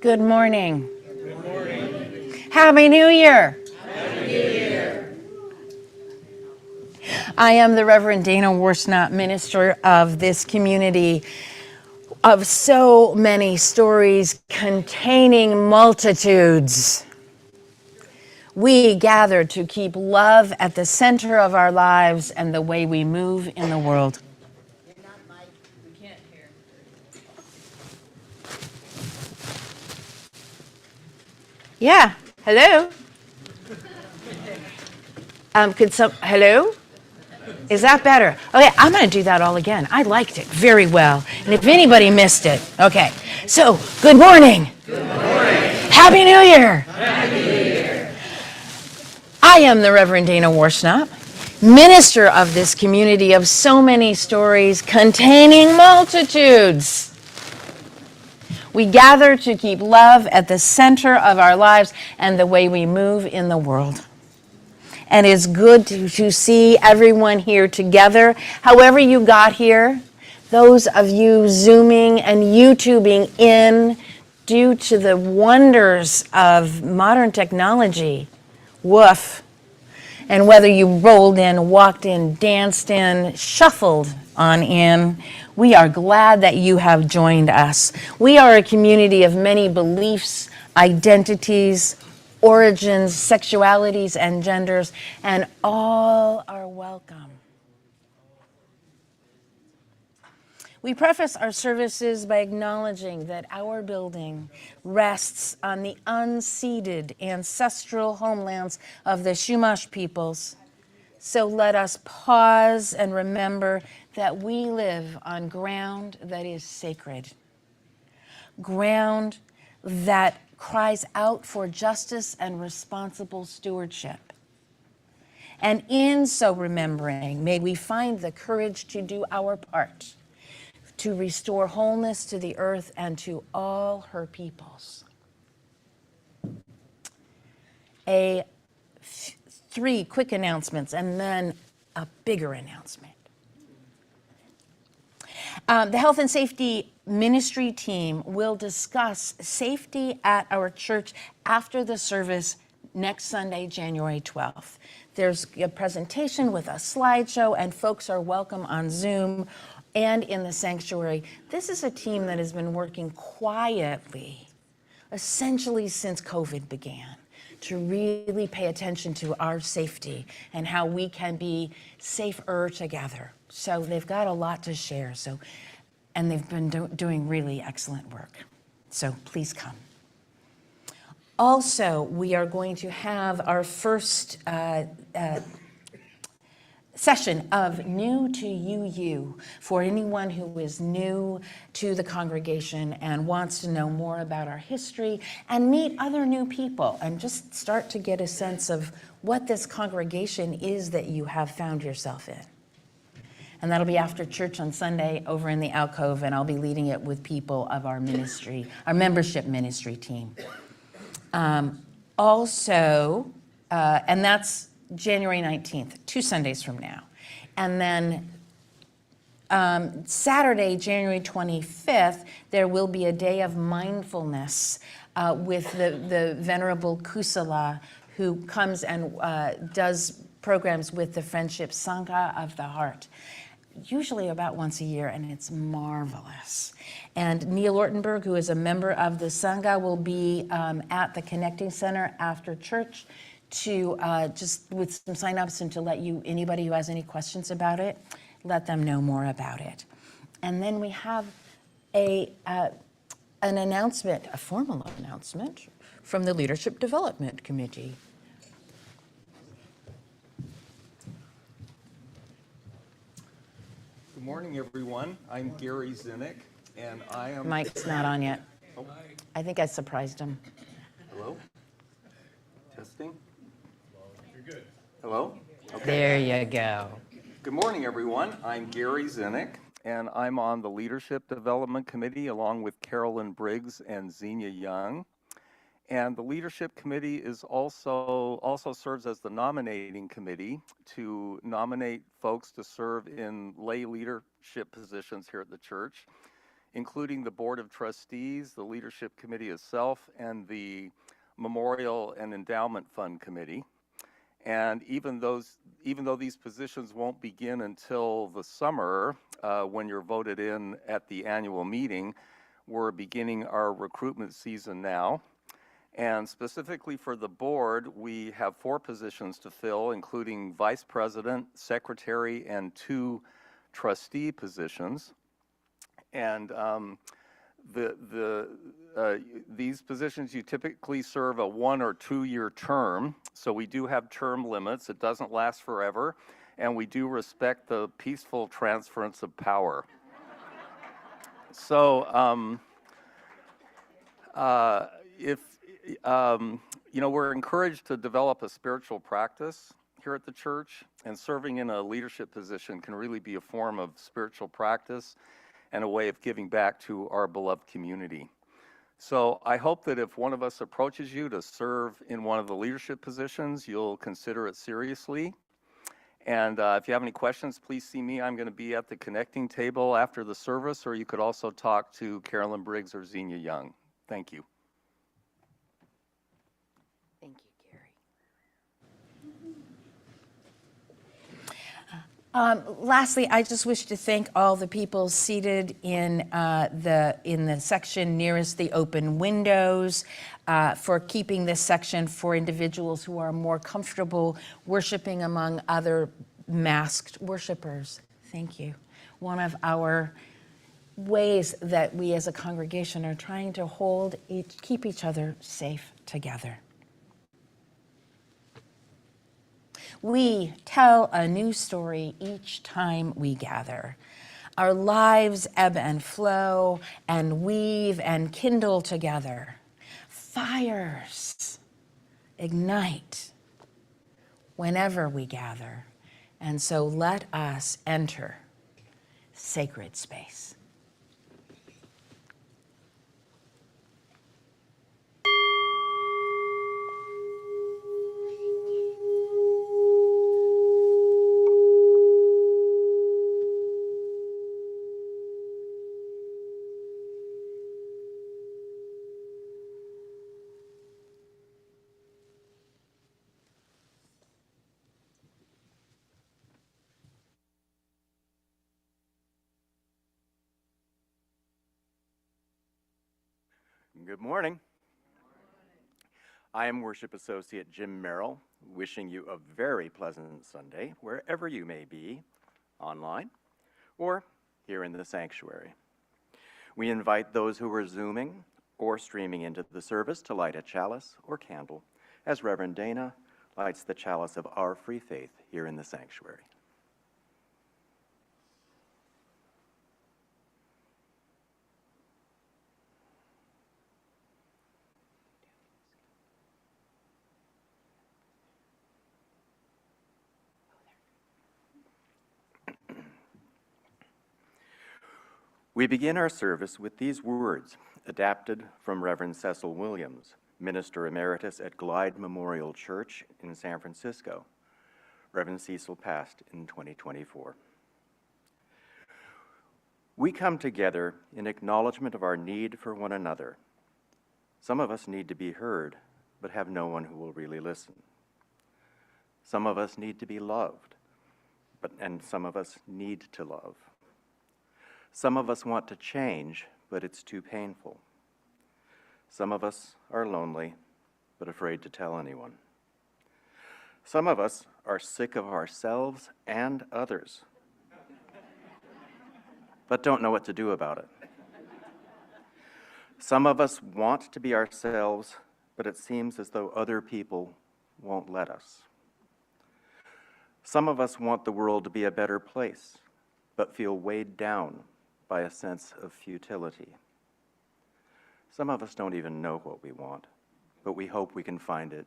Good morning. Good morning. Happy New Year. Happy New Year. I am the Reverend Dana Worsnop, minister of this community of so many stories containing multitudes. We gather to keep love at the center of our lives and the way we move in the world. You're not Mike. We can't hear. Yeah. Hello. Hello? Is that better? Okay, I'm going to do that all again. I liked it very well. And if anybody missed it, okay. So, good morning. Good morning. Happy New Year. Happy New Year. I am the Reverend Dana Worsnop, minister of this community of so many stories containing multitudes. We gather to keep love at the center of our lives and the way we move in the world. And it's good to see everyone here together. However you got here, those of you Zooming and YouTubing in due to the wonders of modern technology, woof. And whether you rolled in, walked in, danced in, shuffled on in, we are glad that you have joined us. We are a community of many beliefs, identities, origins, sexualities, and genders, and all are welcome. We preface our services by acknowledging that our building rests on the unceded ancestral homelands of the Chumash peoples. So let us pause and remember that we live on ground that is sacred, ground that cries out for justice and responsible stewardship. And in so remembering, may we find the courage to do our part to restore wholeness to the earth and to all her peoples. Three quick announcements and then a bigger announcement. The Health and Safety Ministry team will discuss safety at our church after the service next Sunday, January 12th. There's a presentation with a slideshow, and folks are welcome on Zoom and in the sanctuary. This is a team that has been working quietly, essentially since COVID began, to really pay attention to our safety and how we can be safer together. So they've got a lot to share. And they've been doing really excellent work. So please come. Also, we are going to have our first session of New to You for anyone who is new to the congregation and wants to know more about our history and meet other new people and just start to get a sense of what this congregation is that you have found yourself in. And that'll be after church on Sunday over in the alcove, and I'll be leading it with people of our ministry, our membership ministry team. And that's January 19th, 2 Sundays from now. And then Saturday, January 25th, there will be a day of mindfulness with the Venerable Kusala, who comes and does programs with the Friendship Sangha of the Heart, usually about once a year, and it's marvelous. And Neil Ortenberg, who is a member of the Sangha, will be at the Connecting Center after church to just with some signups and to let anybody who has any questions about it, let them know more about it. And then we have an announcement, a formal announcement from the Leadership Development Committee. Good morning, everyone. I'm Gary Zinnick, and I am... Mike's not on yet. Oh. I think I surprised him. Hello? Testing? You're good. Hello? Okay. There you go. Good morning, everyone. I'm Gary Zinnick, and I'm on the Leadership Development Committee along with Carolyn Briggs and Xenia Young. And the Leadership Committee is also serves as the nominating committee to nominate folks to serve in lay leadership positions here at the church. including the Board of Trustees, the Leadership Committee itself, and the Memorial and Endowment Fund Committee. And even though these positions won't begin until the summer, when you're voted in at the annual meeting, we're beginning our recruitment season now. And specifically for the board, we have 4 positions to fill, including vice president, secretary, and 2 trustee positions. And these positions, you typically serve a 1 or 2 year term. So we do have term limits. It doesn't last forever. And we do respect the peaceful transference of power. So we're encouraged to develop a spiritual practice here at the church, and serving in a leadership position can really be a form of spiritual practice and a way of giving back to our beloved community. So I hope that if one of us approaches you to serve in one of the leadership positions, you'll consider it seriously. And if you have any questions, please see me. I'm going to be at the connecting table after the service, or you could also talk to Carolyn Briggs or Xenia Young. Thank you. Thank you, Gary. Lastly, I just wish to thank all the people seated in the section nearest the open windows for keeping this section for individuals who are more comfortable worshiping among other masked worshipers. Thank you. One of our ways that we as a congregation are trying to keep each other safe together. We tell a new story each time we gather. Our lives ebb and flow and weave and kindle together. Fires ignite whenever we gather. And so let us enter sacred space. Good morning. I am Worship Associate Jim Merrill, wishing you a very pleasant Sunday, wherever you may be, online or here in the sanctuary. We invite those who are Zooming or streaming into the service to light a chalice or candle as Reverend Dana lights the chalice of our free faith here in the sanctuary. We begin our service with these words, adapted from Reverend Cecil Williams, Minister Emeritus at Glide Memorial Church in San Francisco. Reverend Cecil passed in 2024. We come together in acknowledgement of our need for one another. Some of us need to be heard, but have no one who will really listen. Some of us need to be loved, and some of us need to love. Some of us want to change, but it's too painful. Some of us are lonely, but afraid to tell anyone. Some of us are sick of ourselves and others, but don't know what to do about it. Some of us want to be ourselves, but it seems as though other people won't let us. Some of us want the world to be a better place, but feel weighed down by a sense of futility. Some of us don't even know what we want, but we hope we can find it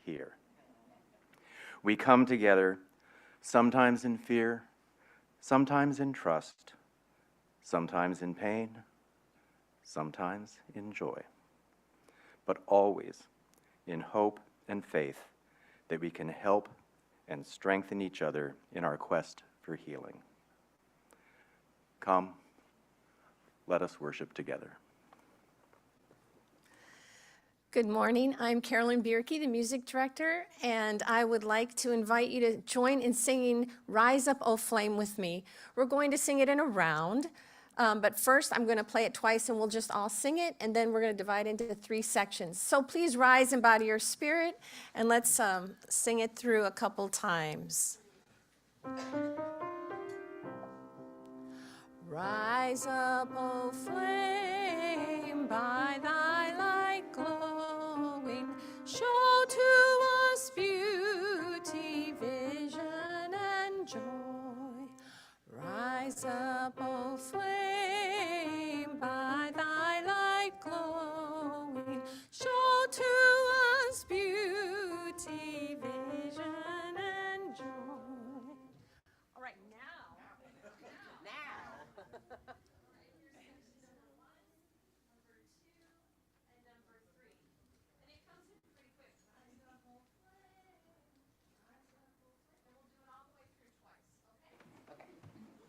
here. We come together, sometimes in fear, sometimes in trust, sometimes in pain, sometimes in joy, but always in hope and faith that we can help and strengthen each other in our quest for healing. Come, Let us worship together. Good morning. I'm Carolyn Bjerke, the music director, and I would like to invite you to join in singing Rise Up, O Flame with me. We're going to sing it in a round, but first I'm going to play it twice and we'll just all sing it, and then we're going to divide into 3 sections. So please rise in body or spirit, and let's sing it through a couple times. Rise up, O flame, by thy light glowing, show to us beauty, vision, and joy. Rise up, O flame, by thy light glowing, show to us beauty, vision, and joy. All right, now.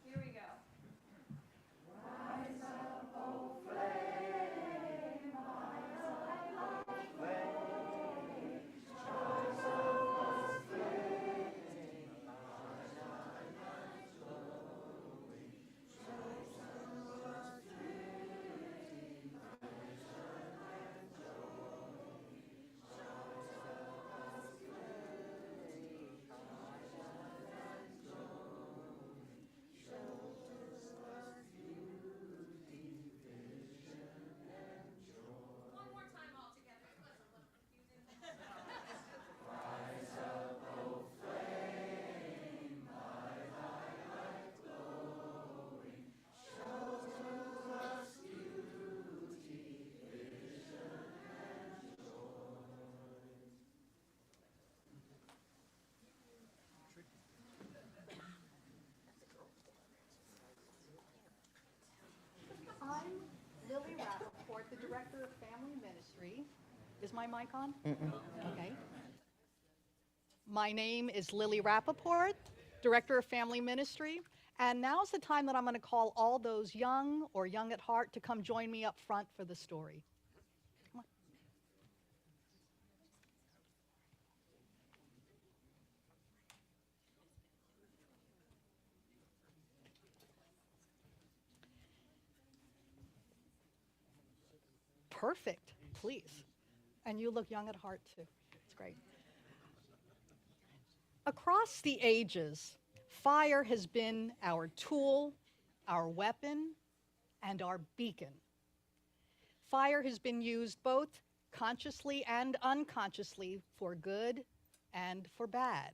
Here we go. One more time all together. It was a little confusing. I'm Lily Rappaport, the Director of Family Ministry. Is my mic on? Okay. My name is Lily Rappaport, Director of Family Ministry, and now's the time that I'm going to call all those young or young at heart to come join me up front for the story. Come on. Perfect, please. And you look young at heart too. It's great. Across the ages, fire has been our tool, our weapon, and our beacon. Fire has been used both consciously and unconsciously for good and for bad.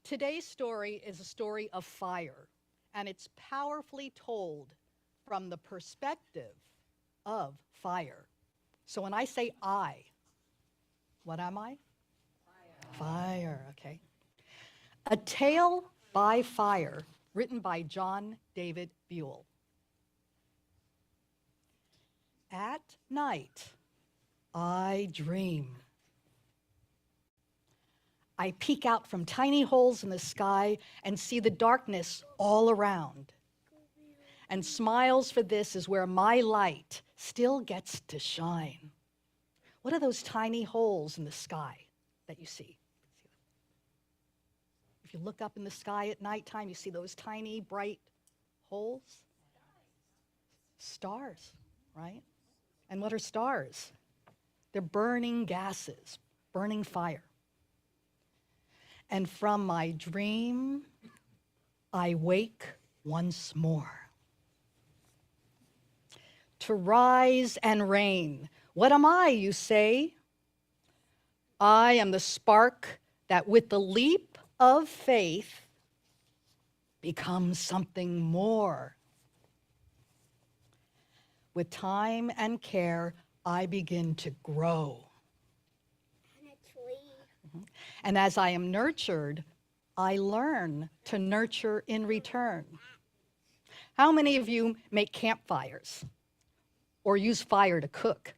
Today's story is a story of fire, and it's powerfully told from the perspective of fire. So when I say I, what am I? Fire, okay. A Tale by Fire, written by John David Buell. At night, I dream. I peek out from tiny holes in the sky and see the darkness all around. And smiles, for this is where my light still gets to shine. What are those tiny holes in the sky that you see? If you look up in the sky at nighttime, you see those tiny, bright holes? Stars, right? And what are stars? They're burning gases, burning fire. And from my dream, I wake once more. To rise and reign. What am I, you say? I am the spark that with the leap of faith becomes something more. With time and care, I begin to grow. And as I am nurtured, I learn to nurture in return. How many of you make campfires or use fire to cook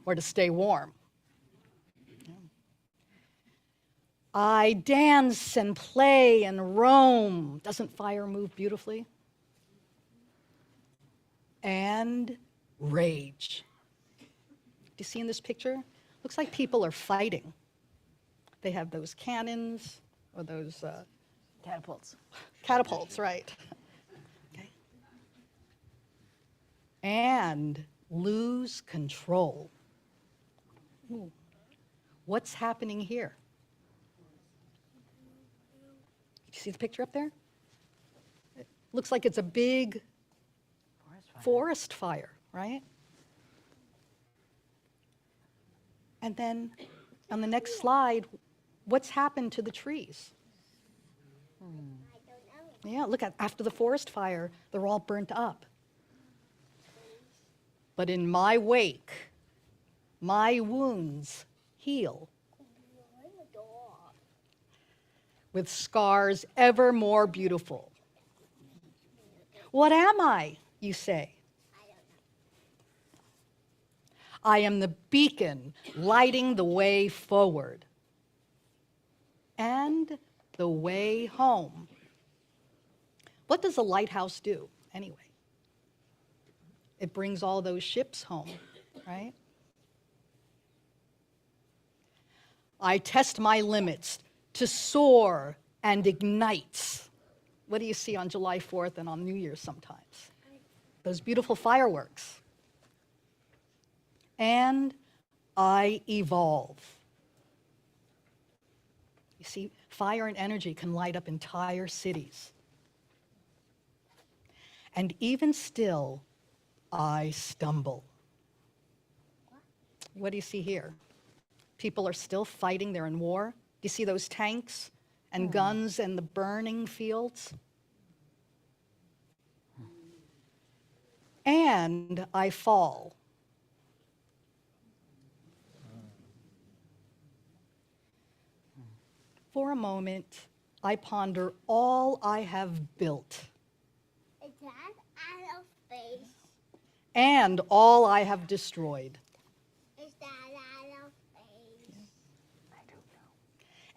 or to stay warm? I dance and play and roam. Doesn't fire move beautifully? and rage. Do you see in this picture? Looks like people are fighting. They have those cannons or those Catapults. catapults, right? Okay. And lose control. Ooh. What's happening here? You see the picture up there? It looks like it's a big forest fire, right? And then on the next slide, what's happened to the trees? Yeah, look at after the forest fire, they're all burnt up. But in my wake, my wounds heal with scars ever more beautiful. What am I, you say? I am the beacon lighting the way forward and the way home. What does a lighthouse do anyway? It brings all those ships home, right? I test my limits to soar and ignite. What do you see on July 4th and on New Year's sometimes? Those beautiful fireworks. And I evolve. You see, fire and energy can light up entire cities. And even still, I stumble. What do you see here? People are still fighting, they're in war. Do you see those tanks and guns and the burning fields? And I fall. For a moment, I ponder all I have built. Is that out of space? And all I have destroyed. Is that out of space?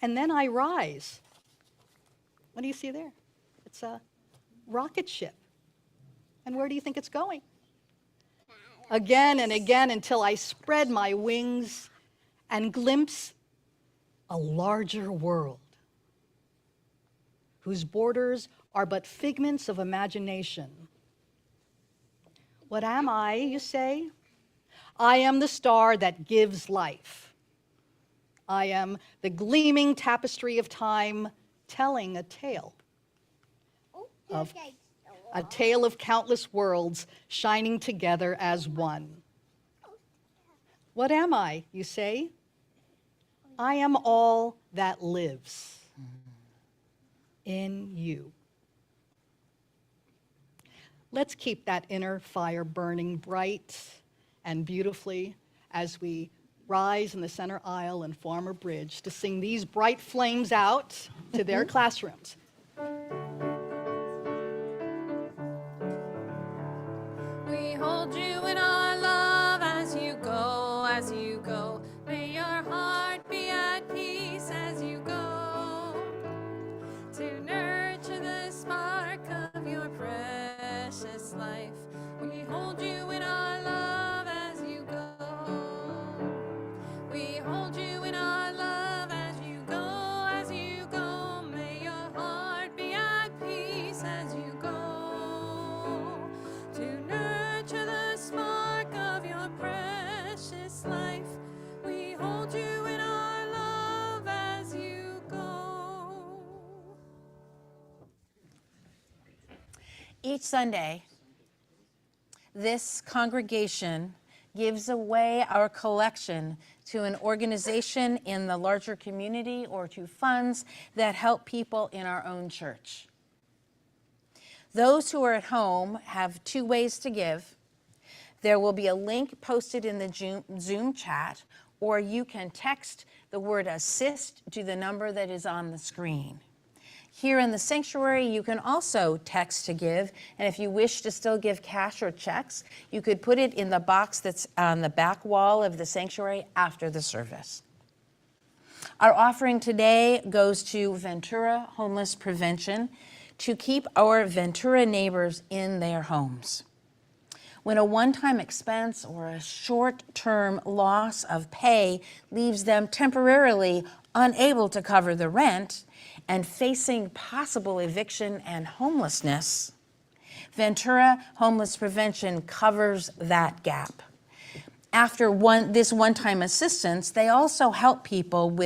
And then I rise. What do you see there? It's a rocket ship. And where do you think it's going? Again and again until I spread my wings and glimpse a larger world whose borders are but figments of imagination. What am I, you say? I am the star that gives life. I am the gleaming tapestry of time telling a tale. Of a tale of countless worlds shining together as one. What am I, you say? I am all that lives in you. Let's keep that inner fire burning bright and beautifully as we rise in the center aisle and form a bridge to sing these bright flames out to their classrooms. We hold you in our love as you go, as you go. May your heart be at peace as you go. To nurture the spark of your precious life. We hold you in our love as you go. We hold you in our love as you go, as you go. May your heart be at peace as you go. To nurture the spark of your precious life. We hold you in our love as you go. Each Sunday, this congregation gives away our collection to an organization in the larger community or to funds that help people in our own church. Those who are at home have two ways to give. There will be a link posted in the Zoom chat, or you can text the word assist to the number that is on the screen. Here in the sanctuary, you can also text to give, and if you wish to still give cash or checks, you could put it in the box that's on the back wall of the sanctuary after the service. Our offering today goes to Ventura Homeless Prevention to keep our Ventura neighbors in their homes. When a one-time expense or a short-term loss of pay leaves them temporarily unable to cover the rent and facing possible eviction and homelessness, Ventura Homeless Prevention covers that gap. After this one-time assistance, they also help people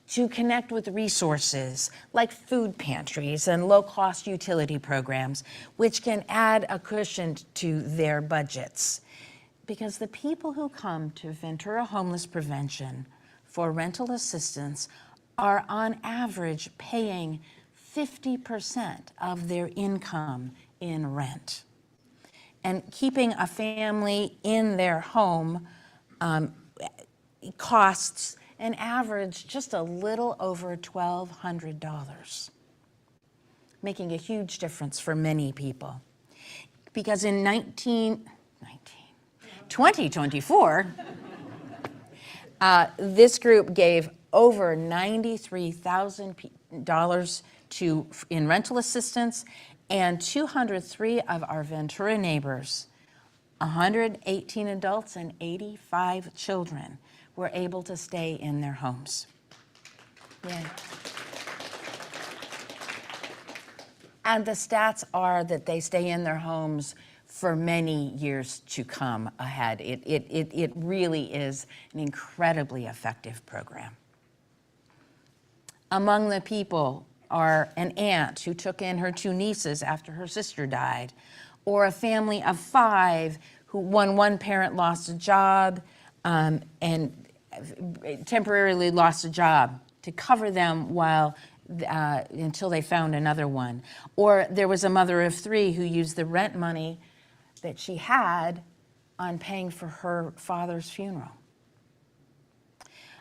to connect with resources like food pantries and low-cost utility programs, which can add a cushion to their budgets. Because the people who come to Ventura Homeless Prevention for rental assistance are on average paying 50% of their income in rent. And keeping a family in their home costs an average just a little over $1,200, making a huge difference for many people. Because in 2024, this group gave over $93,000 in rental assistance, and 203 of our Ventura neighbors, 118 adults and 85 children, were able to stay in their homes. Yay. And the stats are that they stay in their homes for many years to come ahead. It really is an incredibly effective program. Among the people are an aunt who took in her 2 nieces after her sister died, or a family of 5 who one parent lost a job and temporarily lost a job to cover them until they found another one. Or there was a mother of 3 who used the rent money that she had on paying for her father's funeral.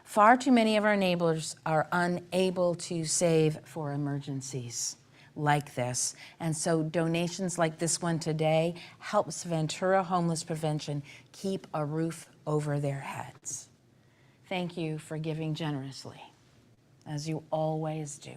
Far too many of our neighbors are unable to save for emergencies like this. And so donations like this one today helps Ventura Homeless Prevention keep a roof over their heads. Thank you for giving generously, as you always do.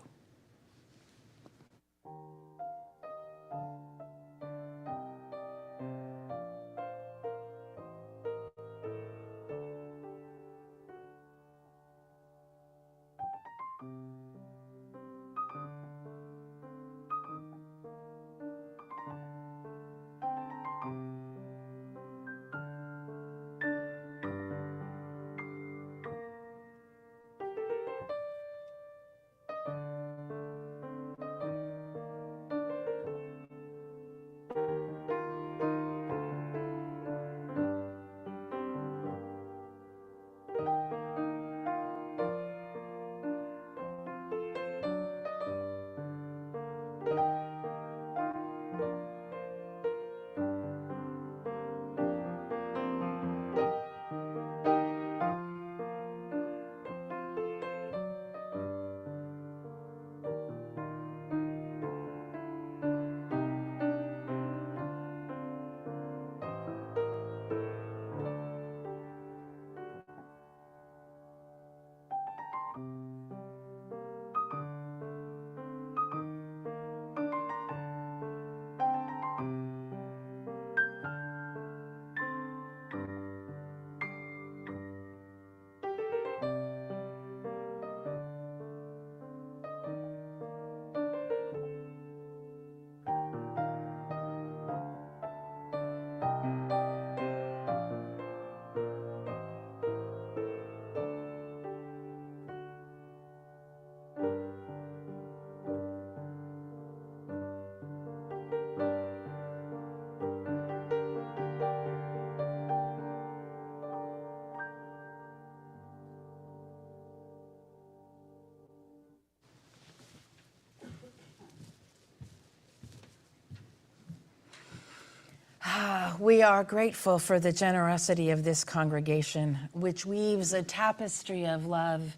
We are grateful for the generosity of this congregation, which weaves a tapestry of love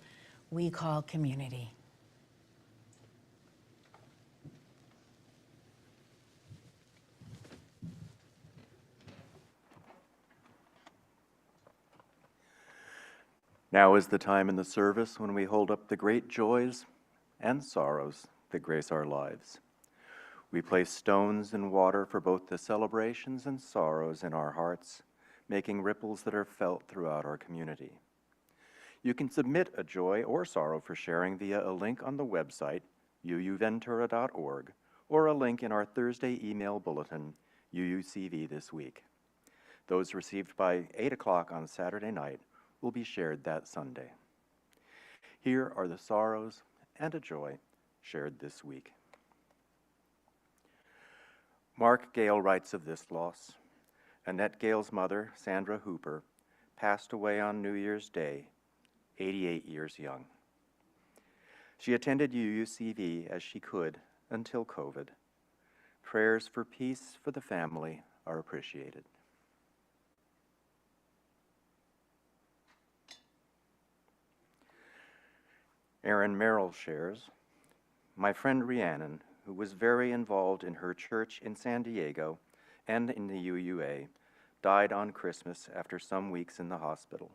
we call community. Now is the time in the service when we hold up the great joys and sorrows that grace our lives. We place stones in water for both the celebrations and sorrows in our hearts, making ripples that are felt throughout our community. You can submit a joy or sorrow for sharing via a link on the website, uuventura.org, or a link in our Thursday email bulletin, UUCV This Week. Those received by 8 o'clock on Saturday night will be shared that Sunday. Here are the sorrows and a joy shared this week. Mark Gale writes of this loss. Annette Gale's mother, Sandra Hooper, passed away on New Year's Day, 88 years young. She attended UUCV as she could until COVID. Prayers for peace for the family are appreciated. Erin Merrill shares, my friend Rhiannon, who was very involved in her church in San Diego and in the UUA, died on Christmas after some weeks in the hospital.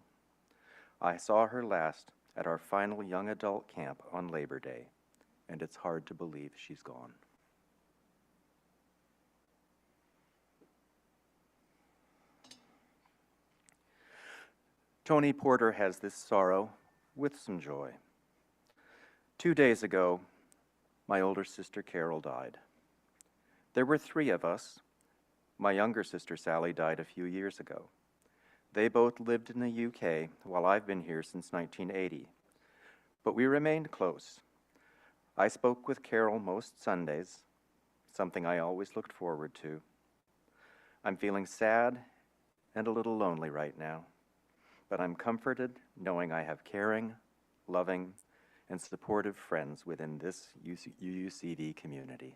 I saw her last at our final young adult camp on Labor Day, and it's hard to believe she's gone. Tony Porter has this sorrow with some joy. 2 days ago, my older sister Carol died. There were 3 of us. My younger sister Sally died a few years ago. They both lived in the UK while I've been here since 1980. But we remained close. I spoke with Carol most Sundays, something I always looked forward to. I'm feeling sad and a little lonely right now, but I'm comforted knowing I have caring, loving, and supportive friends within this UUCV community.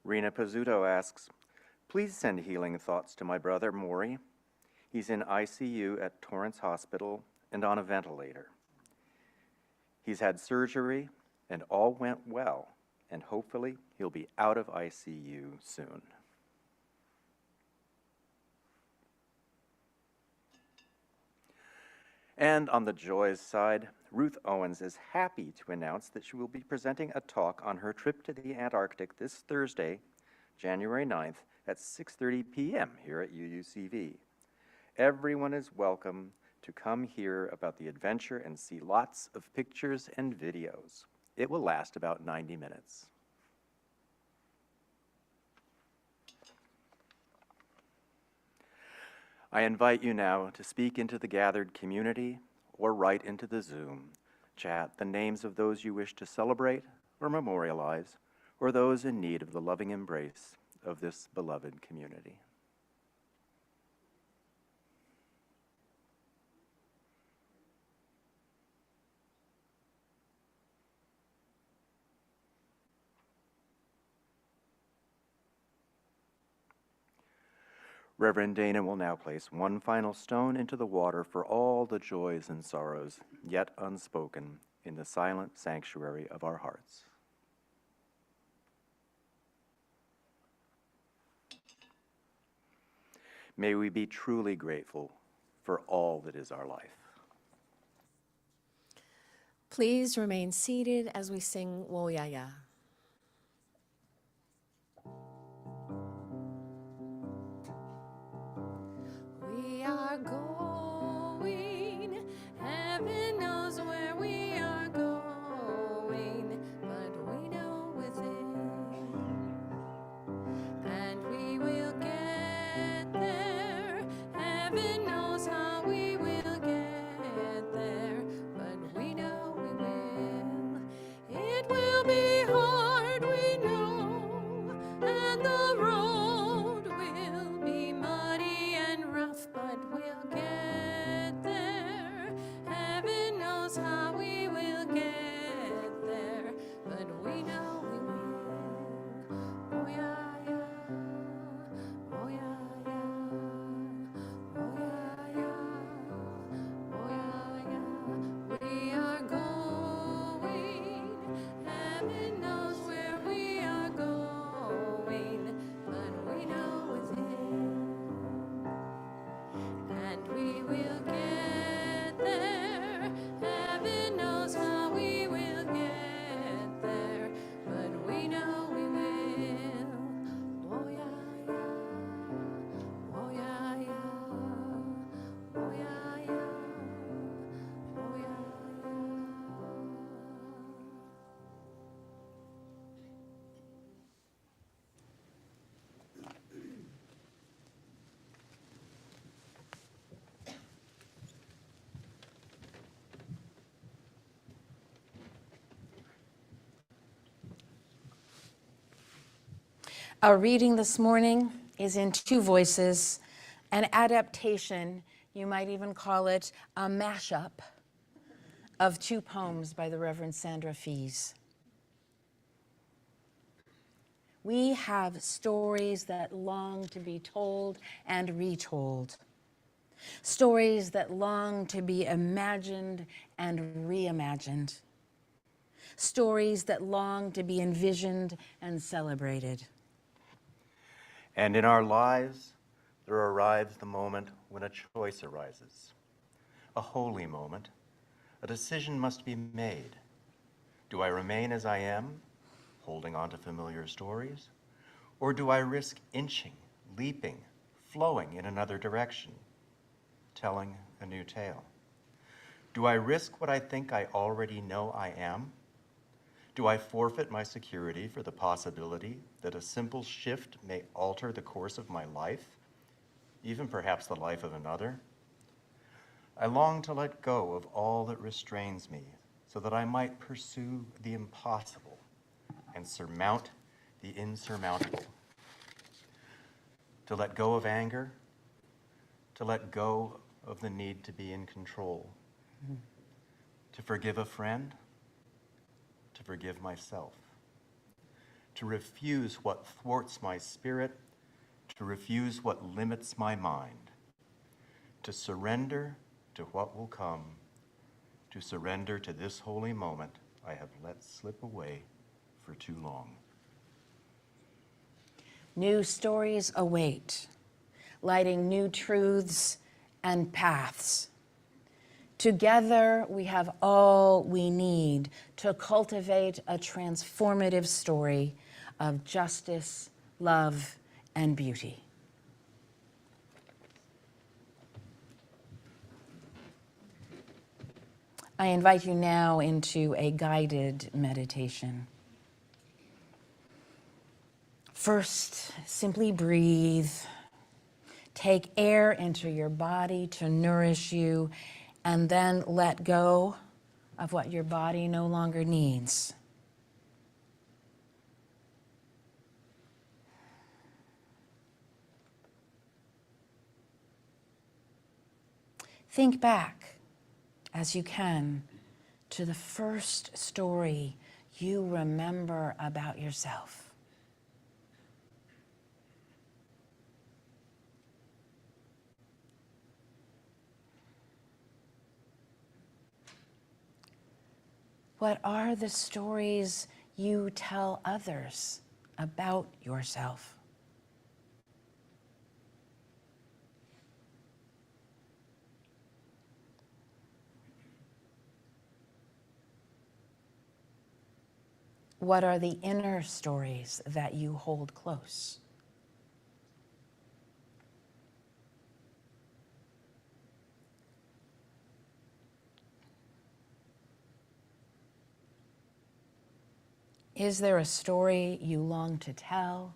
Rena Pizzuto asks, please send healing thoughts to my brother Maury. He's in ICU at Torrance Hospital and on a ventilator. He's had surgery and all went well, and hopefully he'll be out of ICU soon. And on the joys side, Ruth Owens is happy to announce that she will be presenting a talk on her trip to the Antarctic this Thursday, January 9th at 6:30 p.m. here at UUCV. Everyone is welcome to come hear about the adventure and see lots of pictures and videos. It will last about 90 minutes. I invite you now to speak into the gathered community or write into the Zoom chat the names of those you wish to celebrate or memorialize, or those in need of the loving embrace of this beloved community. Reverend Dana will now place one final stone into the water for all the joys and sorrows yet unspoken in the silent sanctuary of our hearts. May we be truly grateful for all that is our life. Please remain seated as we sing Woyaya. We are going, heaven knows where we are going, but we know within, and we will get there. Heaven knows how we will get there, but we know we will. It will be hard, we know, and the road will be muddy and rough, but we'll get Our reading this morning is in two voices, an adaptation, you might even call it a mashup, of two poems by the Reverend Sandra Fees. We have stories that long to be told and retold, stories that long to be imagined and reimagined, stories that long to be envisioned and celebrated. And in our lives, there arrives the moment when a choice arises, a holy moment. A decision must be made. Do I remain as I am, holding on to familiar stories? Or do I risk inching, leaping, flowing in another direction, telling a new tale? Do I risk what I think I already know I am? Do I forfeit my security for the possibility that a simple shift may alter the course of my life, even perhaps the life of another? I long to let go of all that restrains me so that I might pursue the impossible and surmount the insurmountable. To let go of anger, to let go of the need to be in control, to forgive a friend, to forgive myself, to refuse what thwarts my spirit, to refuse what limits my mind, to surrender to what will come, to surrender to this holy moment I have let slip away for too long. New stories await, lighting new truths and paths. Together, we have all we need to cultivate a transformative story of justice, love, and beauty. I invite you now into a guided meditation. First, simply breathe. Take air into your body to nourish you, and then let go of what your body no longer needs. Think back, as you can, to the first story you remember about yourself. What are the stories you tell others about yourself? What are the inner stories that you hold close? Is there a story you long to tell,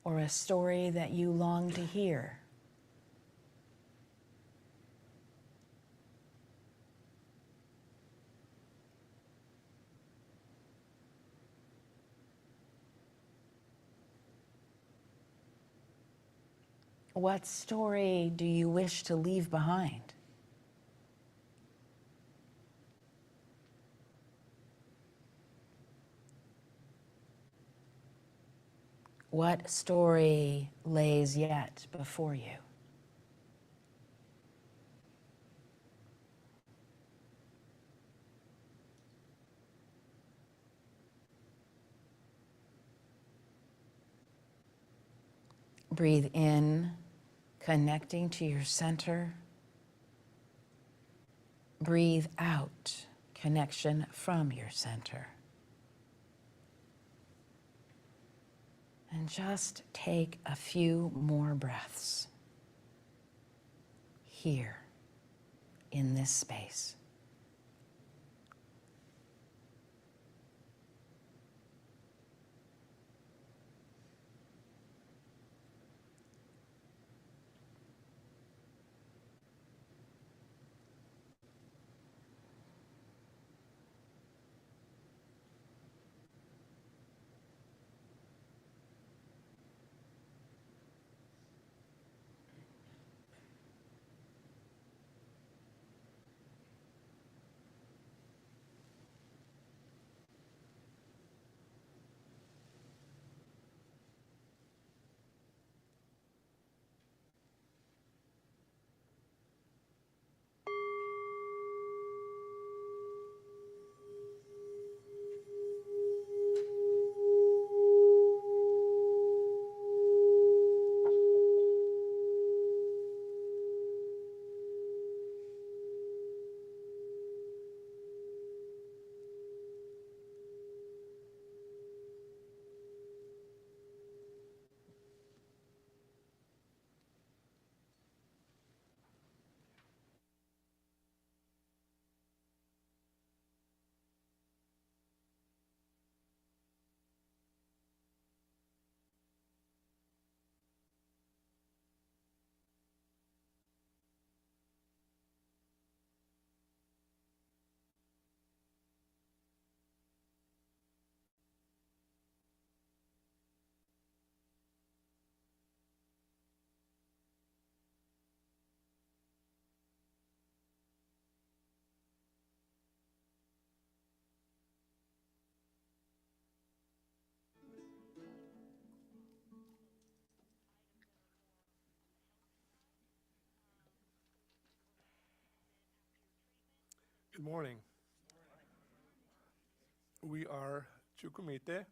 or a story that you long to hear? What story do you wish to leave behind? What story lays yet before you? Breathe in, connecting to your center. Breathe out, connection from your center. And just take a few more breaths here in this space. Good morning. We are Chucumite.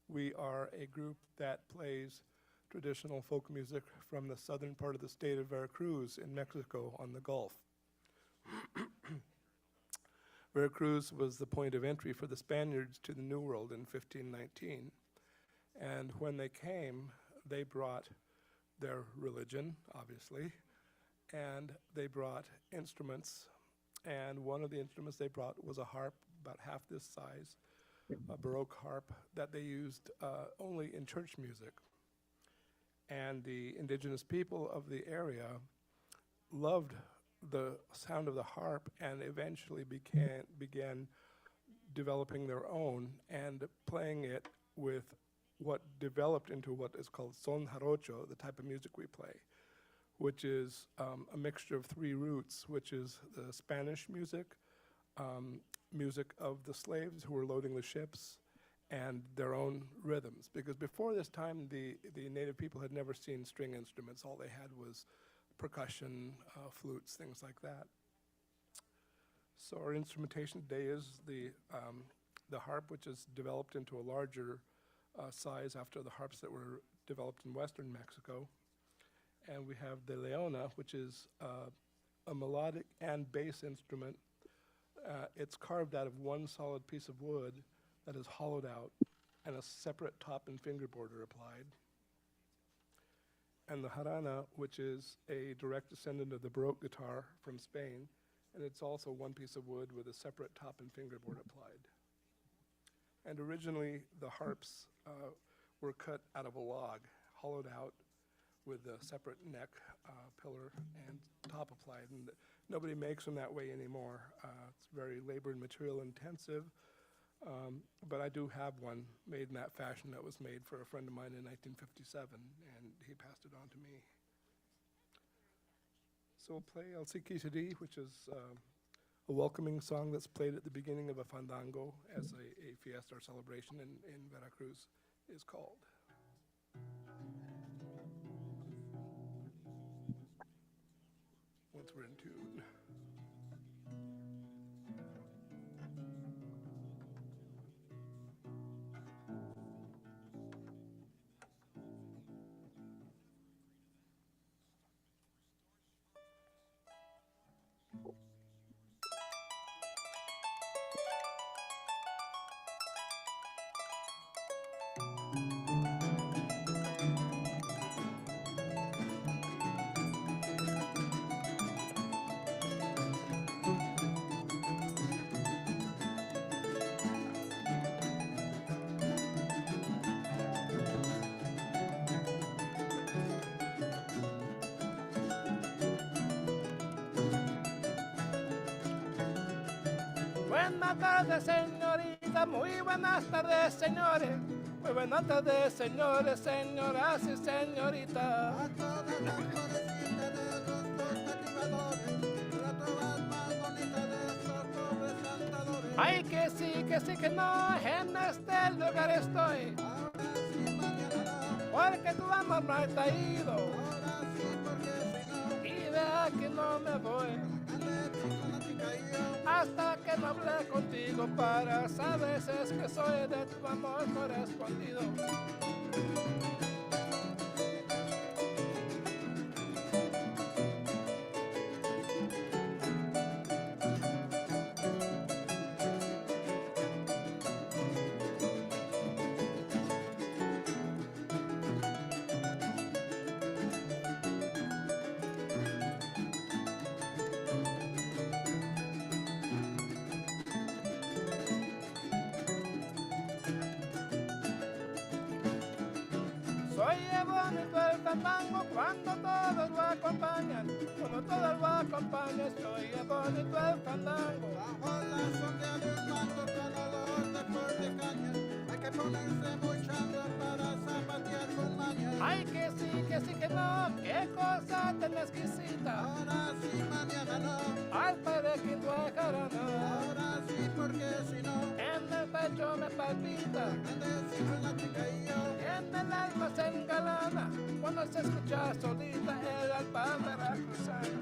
We are a group that plays traditional folk music from the southern part of the state of Veracruz in Mexico on the Gulf. Veracruz was the point of entry for the Spaniards to the New World in 1519. And when they came, they brought their religion, obviously, and they brought instruments. And one of the instruments they brought was a harp about half this size, a Baroque harp that they used only in church music. And the indigenous people of the area loved the sound of the harp and eventually began developing their own and playing it with what developed into what is called son jarocho, the type of music we play, which is a mixture of three roots, which is the Spanish music, music of the slaves who were loading the ships, and their own rhythms. Because before this time, the native people had never seen string instruments. All they had was percussion, flutes, things like that. So our instrumentation today is the harp, which is developed into a larger size after the harps that were developed in western Mexico. And we have the leona, which is a melodic and bass instrument. It's carved out of one solid piece of wood that is hollowed out and a separate top and fingerboard are applied. And the jarana, which is a direct descendant of the Baroque guitar from Spain, and it's also one piece of wood with a separate top and fingerboard applied. And originally, the harps were cut out of a log, hollowed out with a separate neck, pillar, and top applied. And nobody makes them that way anymore. It's very labor and material intensive. But I do have one made in that fashion that was made for a friend of mine in 1957, and he passed it on to me. So we'll play El Siquisiri, which is a welcoming song that's played at the beginning of a fandango as a fiesta or celebration in Veracruz is called. Once we're in tune. Buenas tardes, señorita, muy buenas tardes, señores. Muy buenas tardes, señores, señoras y señoritas. A todas las florecitas de los dos cultivadores, la trovas más bonitas de estos pobres cantadores. Ay, que sí, que no, en este lugar estoy. Ahora sí, mañana no, porque tu amor no está ido. Ahora sí, porque si no, y de aquí no me voy. Hasta que no hablé contigo para saber si es que soy de tu amor correspondido. Oye, bonito el fandango cuando todos lo acompañan, cuando todos lo acompañan, oye, bonito el fandango. Bajo la sombra de un mango con olor de flor de caña, hay que ponerse muy changa para zapatear con maña. Ay, que sí, que no, qué cosa tan exquisita. Ahora sí, mañana no, al padre quinto a jarana. Ahora sí, porque si no, en el pecho me palpita. En la chica y yo, en el alma se engalana cuando se escucha solita el alba veracruzana.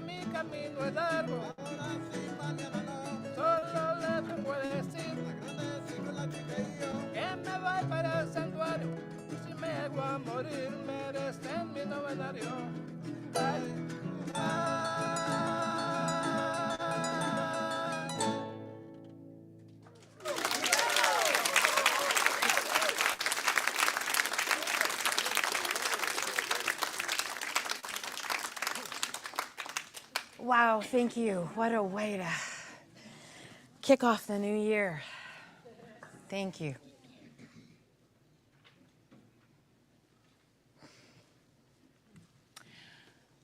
mi camino es largo. Ahora sí, mañana no. Solo le vengo a decir, la grande sí con la chica y yo, que me voy para el santuario. Y si me llego a morir, merecen mi novenario. Ay, ay. Wow, thank you. What a way to kick off the new year. Thank you.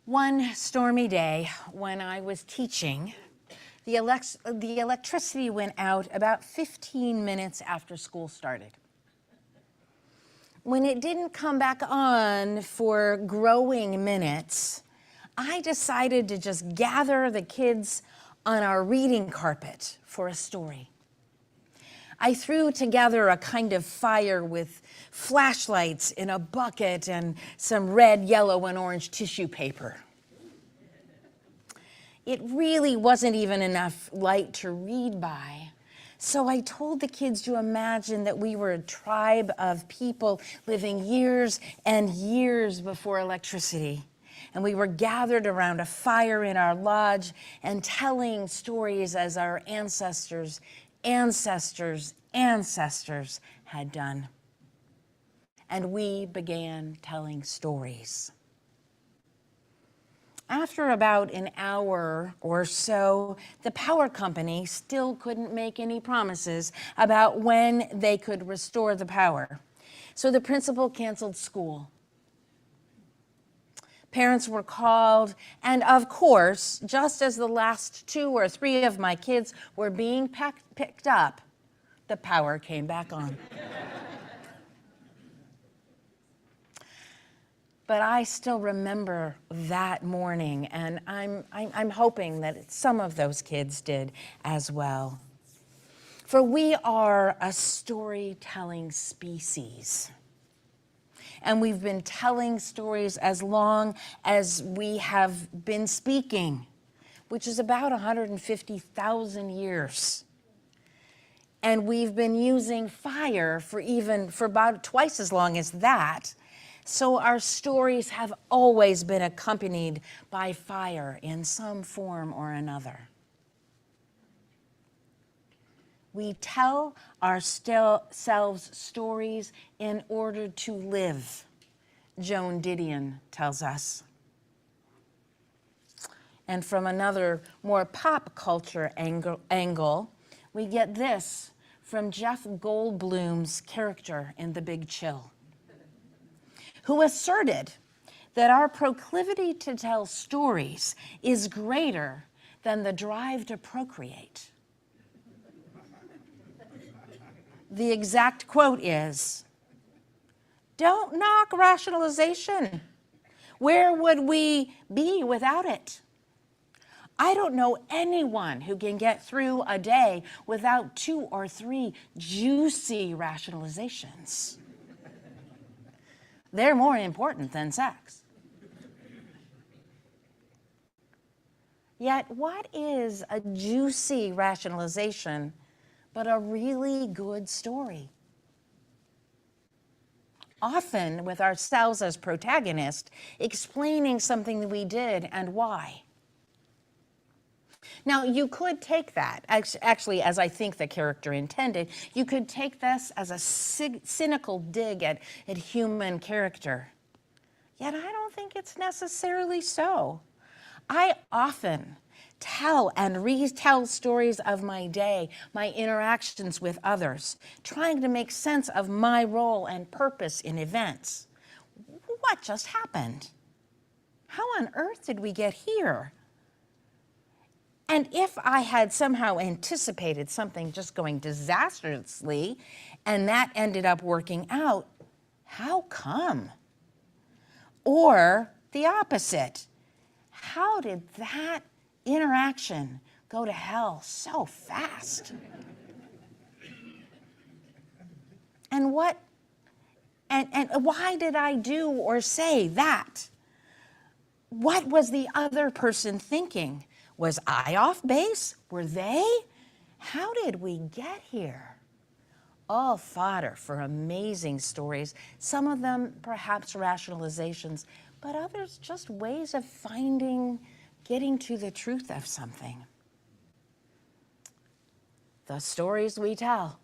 One stormy day when I was teaching, the electricity went out about 15 minutes after school started. When it didn't come back on for growing minutes, I decided to just gather the kids on our reading carpet for a story. I threw together a kind of fire with flashlights in a bucket and some red, yellow, and orange tissue paper. It really wasn't even enough light to read by. So I told the kids to imagine that we were a tribe of people living years and years before electricity. And we were gathered around a fire in our lodge and telling stories as our ancestors had done. And we began telling stories. After about an hour or so, the power company still couldn't make any promises about when they could restore the power. So the principal canceled school. Parents were called, and of course, just as the last 2 or 3 of my kids were being picked up, the power came back on. But I still remember that morning, and I'm hoping that some of those kids did as well. For we are a storytelling species. And we've been telling stories as long as we have been speaking, which is about 150,000 years. And we've been using fire for about twice as long as that. So our stories have always been accompanied by fire in some form or another. We tell ourselves stories in order to live, Joan Didion tells us. And from another more pop culture angle, we get this from Jeff Goldblum's character in The Big Chill, who asserted that our proclivity to tell stories is greater than the drive to procreate. The exact quote is, "Don't knock rationalization. Where would we be without it? I don't know anyone who can get through a day without 2 or 3 juicy rationalizations. They're more important than sex." Yet, what is a juicy rationalization but a really good story? Often with ourselves as protagonists, explaining something that we did and why. Now, you could take that, actually, as I think the character intended, you could take this as a cynical dig at human character. Yet I don't think it's necessarily so. I often tell and retell stories of my day, my interactions with others, trying to make sense of my role and purpose in events. What just happened? How on earth did we get here? And if I had somehow anticipated something just going disastrously and that ended up working out, how come? Or the opposite. How did that interaction go to hell so fast? And why did I do or say that? What was the other person thinking? Was I off base? Were they? How did we get here? All fodder for amazing stories, some of them perhaps rationalizations, but others just ways of getting to the truth of something. The stories we tell,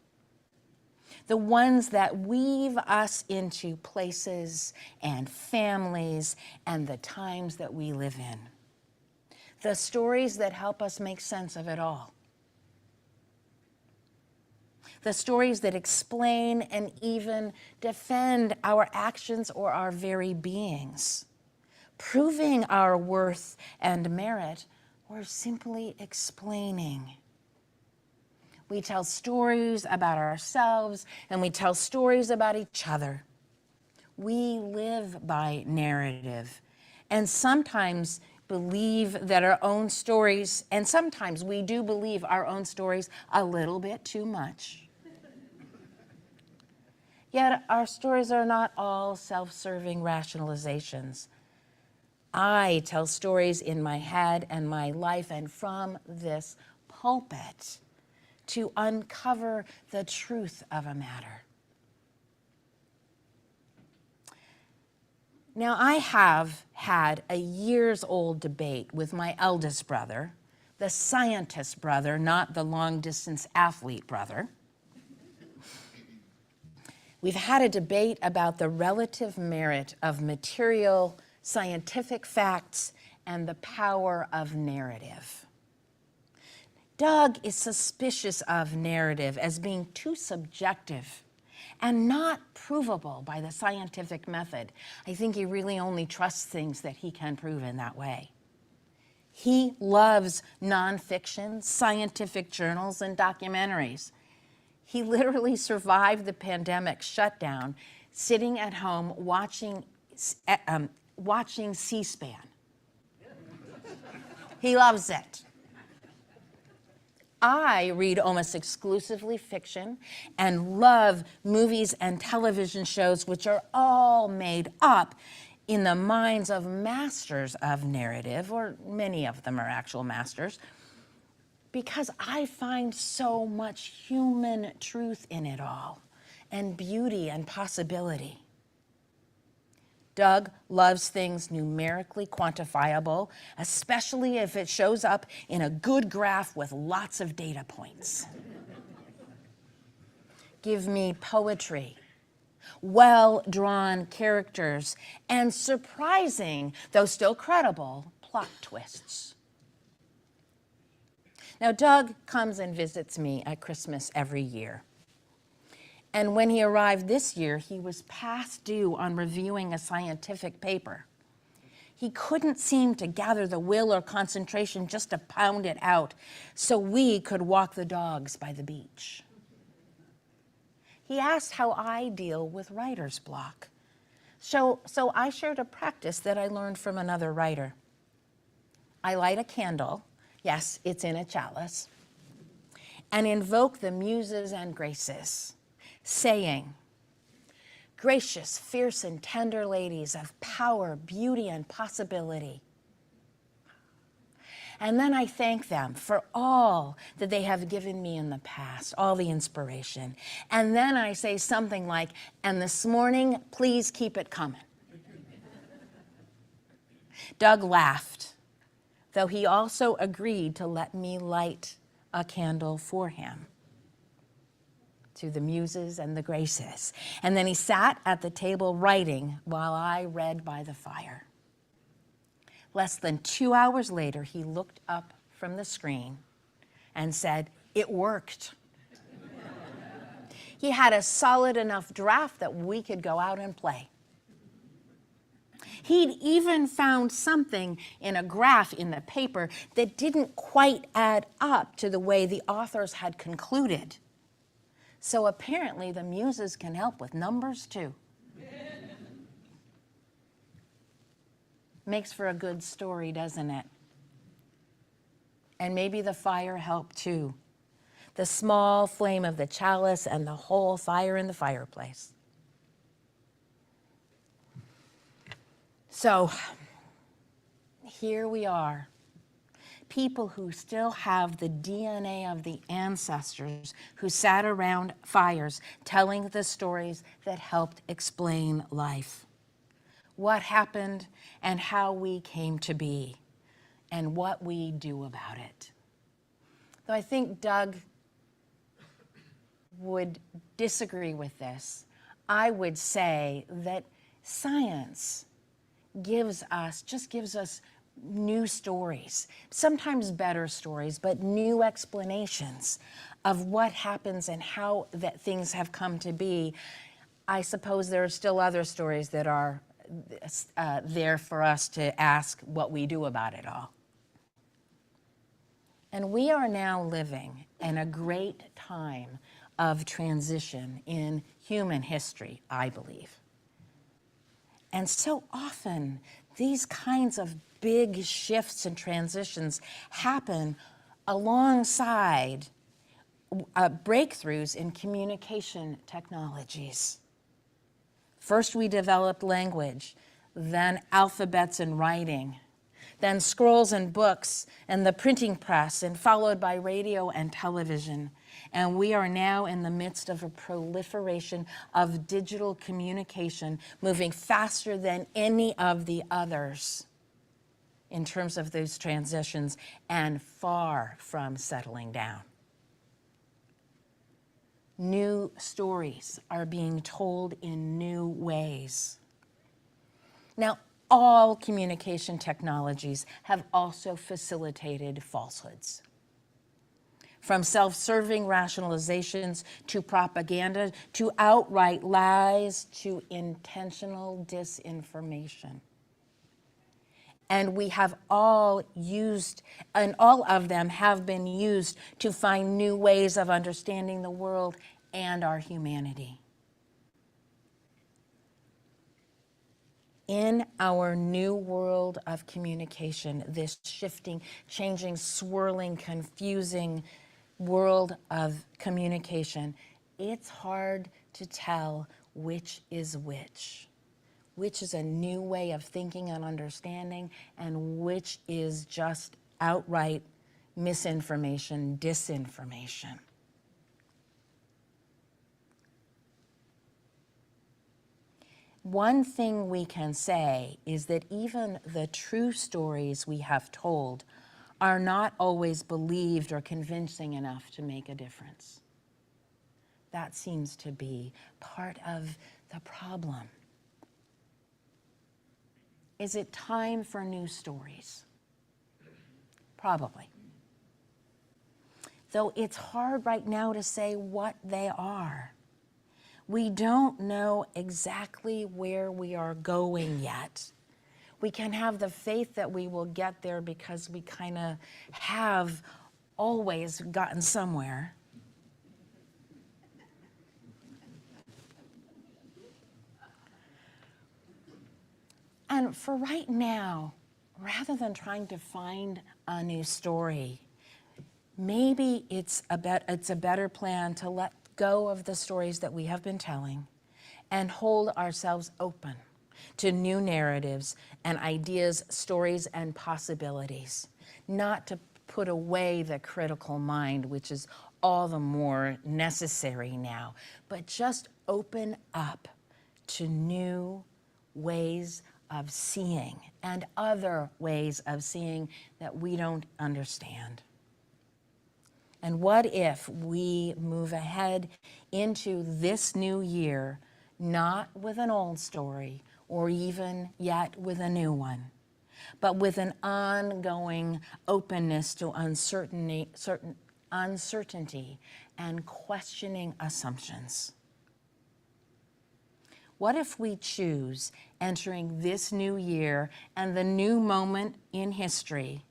the ones that weave us into places and families and the times that we live in. The stories that help us make sense of it all. The stories that explain and even defend our actions or our very beings, proving our worth and merit, or simply explaining. We tell stories about ourselves and we tell stories about each other. We live by narrative and sometimes believe that our own stories, and sometimes we do believe our own stories a little bit too much. Yet our stories are not all self-serving rationalizations. I tell stories in my head and my life and from this pulpit to uncover the truth of a matter. Now, I have had a years-old debate with my eldest brother, the scientist brother, not the long-distance athlete brother. We've had a debate about the relative merit of material scientific facts and the power of narrative. Doug is suspicious of narrative as being too subjective and not provable by the scientific method. I think he really only trusts things that he can prove in that way. He loves nonfiction, scientific journals, and documentaries. He literally survived the pandemic shutdown sitting at home watching C-SPAN. He loves it. I read almost exclusively fiction and love movies and television shows which are all made up in the minds of masters of narrative, or many of them are actual masters, because I find so much human truth in it all, and beauty and possibility. Doug loves things numerically quantifiable, especially if it shows up in a good graph with lots of data points. Give me poetry, well-drawn characters, and surprising, though still credible, plot twists. Now, Doug comes and visits me at Christmas every year. And when he arrived this year, he was past due on reviewing a scientific paper. He couldn't seem to gather the will or concentration just to pound it out so we could walk the dogs by the beach. He asked how I deal with writer's block. So I shared a practice that I learned from another writer. I light a candle, yes, it's in a chalice, and invoke the muses and graces, saying, gracious, fierce, and tender ladies of power, beauty, and possibility. And then I thank them for all that they have given me in the past, all the inspiration. And then I say something like, and this morning, please keep it coming. Doug laughed, though he also agreed to let me light a candle for him, to the muses and the graces. And then he sat at the table writing while I read by the fire. Less than 2 hours later, he looked up from the screen and said, it worked. He had a solid enough draft that we could go out and play. He'd even found something in a graph in the paper that didn't quite add up to the way the authors had concluded. So apparently the muses can help with numbers too. Makes for a good story, doesn't it? And maybe the fire helped too. The small flame of the chalice and the whole fire in the fireplace. So, here we are. People who still have the DNA of the ancestors who sat around fires telling the stories that helped explain life. What happened and how we came to be and what we do about it. Though I think Doug would disagree with this, I would say that science gives us new stories, sometimes better stories, but new explanations of what happens and how that things have come to be. I suppose there are still other stories that are there for us to ask what we do about it all. And we are now living in a great time of transition in human history, I believe. And so often, these kinds of big shifts and transitions happen alongside breakthroughs in communication technologies. First, we developed language, then alphabets and writing, then scrolls and books, and the printing press, and followed by radio and television. And we are now in the midst of a proliferation of digital communication, moving faster than any of the others in terms of those transitions, and far from settling down. New stories are being told in new ways. Now, all communication technologies have also facilitated falsehoods. From self-serving rationalizations to propaganda to outright lies to intentional disinformation. And we have all used, and all of them have been used to find new ways of understanding the world and our humanity. In our new world of communication, this shifting, changing, swirling, confusing world of communication, it's hard to tell which is which is a new way of thinking and understanding, and which is just outright misinformation, disinformation. One thing we can say is that even the true stories we have told are not always believed or convincing enough to make a difference. That seems to be part of the problem. Is it time for new stories? Probably. Though it's hard right now to say what they are. We don't know exactly where we are going yet. We can have the faith that we will get there because we kind of have always gotten somewhere. And for right now, rather than trying to find a new story, maybe it's a better plan to let go of the stories that we have been telling and hold ourselves open to new narratives and ideas, stories, and possibilities. Not to put away the critical mind, which is all the more necessary now, but just open up to new ways of seeing and other ways of seeing that we don't understand. And what if we move ahead into this new year, not with an old story or even yet with a new one, but with an ongoing openness to uncertainty and questioning assumptions? What if we choose, entering this new year and the new moment in history,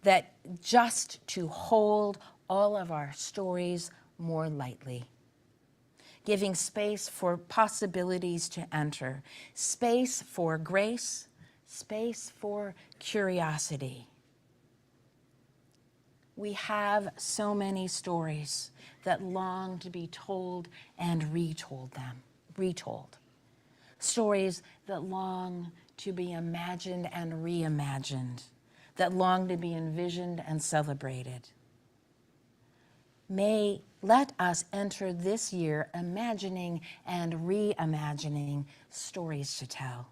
that just to hold all of our stories more lightly, giving space for possibilities to enter, space for grace, space for curiosity. We have so many stories that long to be told and retold. Stories that long to be imagined and reimagined, that long to be envisioned and celebrated. Let us enter this year imagining and reimagining stories to tell,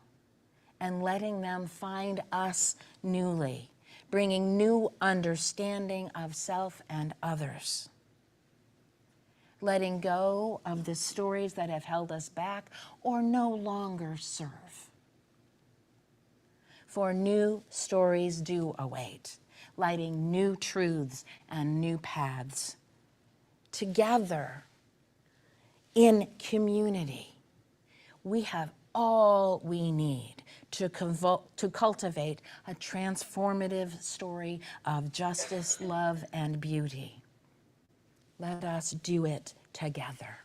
and letting them find us newly, bringing new understanding of self and others. Letting go of the stories that have held us back or no longer serve. For new stories do await, lighting new truths and new paths. Together, in community, we have all we need to cultivate a transformative story of justice, love, and beauty. Let us do it together.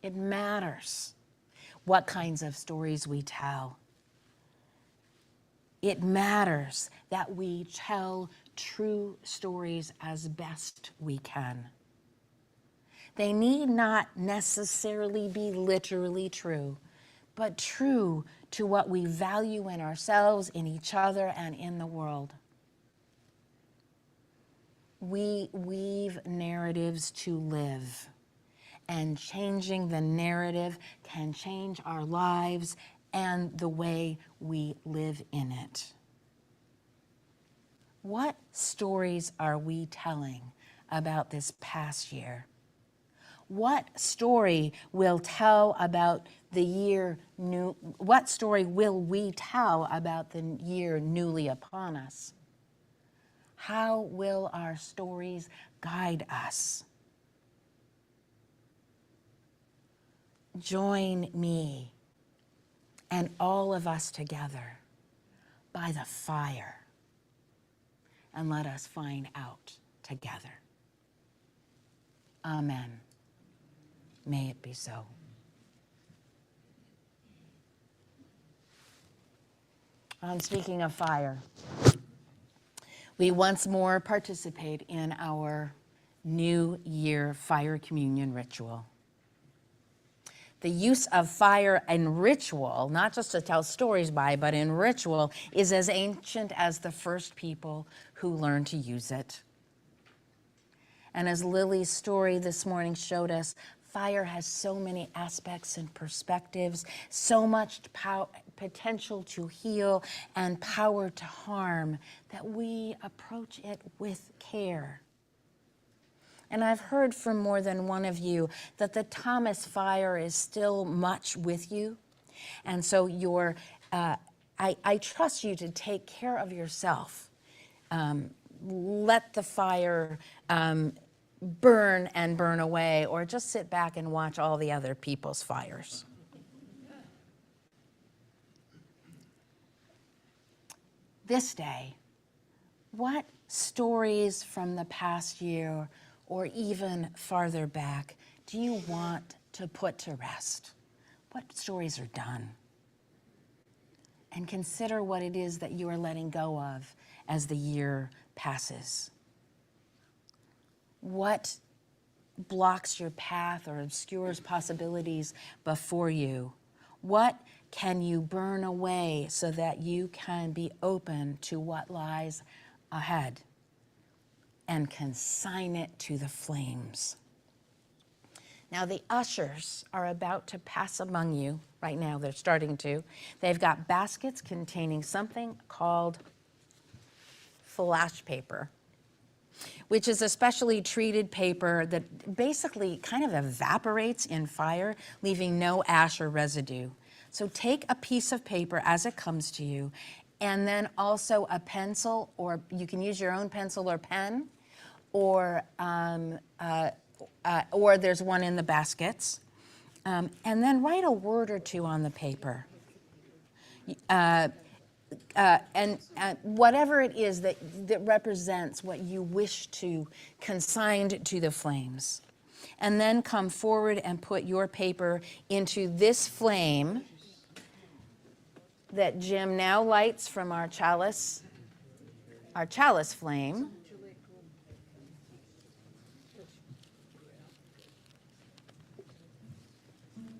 It matters what kinds of stories we tell. It matters that we tell true stories as best we can. They need not necessarily be literally true, but true to what we value in ourselves, in each other, and in the world. We weave narratives to live, and changing the narrative can change our lives and the way we live in it. What stories are we telling about this past year? What story will tell about the year new? What story will we tell about the year newly upon us? How will our stories guide us? Join me and all of us together by the fire, and let us find out together. Amen. May it be so. Speaking of fire, we once more participate in our New Year fire communion ritual. The use of fire in ritual, not just to tell stories by, but in ritual, is as ancient as the first people who learned to use it. And as Lily's story this morning showed us, fire has so many aspects and perspectives, so much potential to heal and power to harm, that we approach it with care. And I've heard from more than one of you that the Thomas fire is still much with you. And so I trust you to take care of yourself. Let the fire burn and burn away, or just sit back and watch all the other people's fires. This day, what stories from the past year or even farther back do you want to put to rest? What stories are done? And consider what it is that you are letting go of as the year passes. What blocks your path or obscures possibilities before you? What can you burn away so that you can be open to what lies ahead and consign it to the flames? Now, the ushers are about to pass among you right now. They're starting to. They've got baskets containing something called flash paper, which is a specially treated paper that basically kind of evaporates in fire, leaving no ash or residue. So take a piece of paper as it comes to you, and then also a pencil, or you can use your own pencil or pen, or there's one in the baskets, and then write a word or two on the paper. And whatever it is that represents what you wish to consign to the flames. And then come forward and put your paper into this flame that Jim now lights from our chalice flame.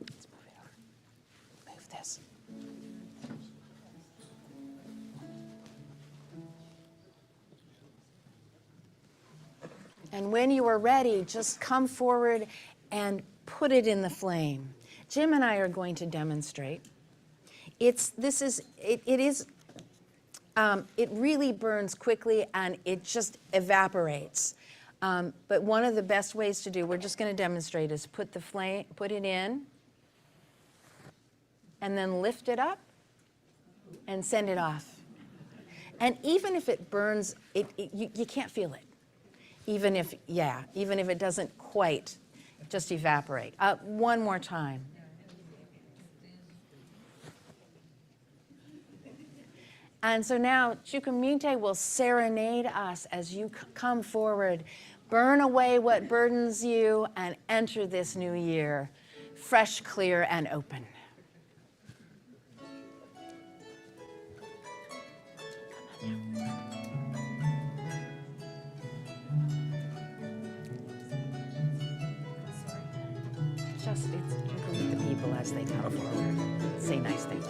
Let's move it over. Move this. And when you are ready, just come forward and put it in the flame. Jim and I are going to demonstrate. It really burns quickly and it just evaporates. But one of the best ways to do, we're just going to demonstrate, is put it in, and then lift it up and send it off. And even if it burns, you can't feel it. Even if it doesn't quite just evaporate. One more time. And so now Chucumite will serenade us as you come forward. Burn away what burdens you and enter this new year fresh, clear, and open. You can meet the people as they come forward. Say nice things.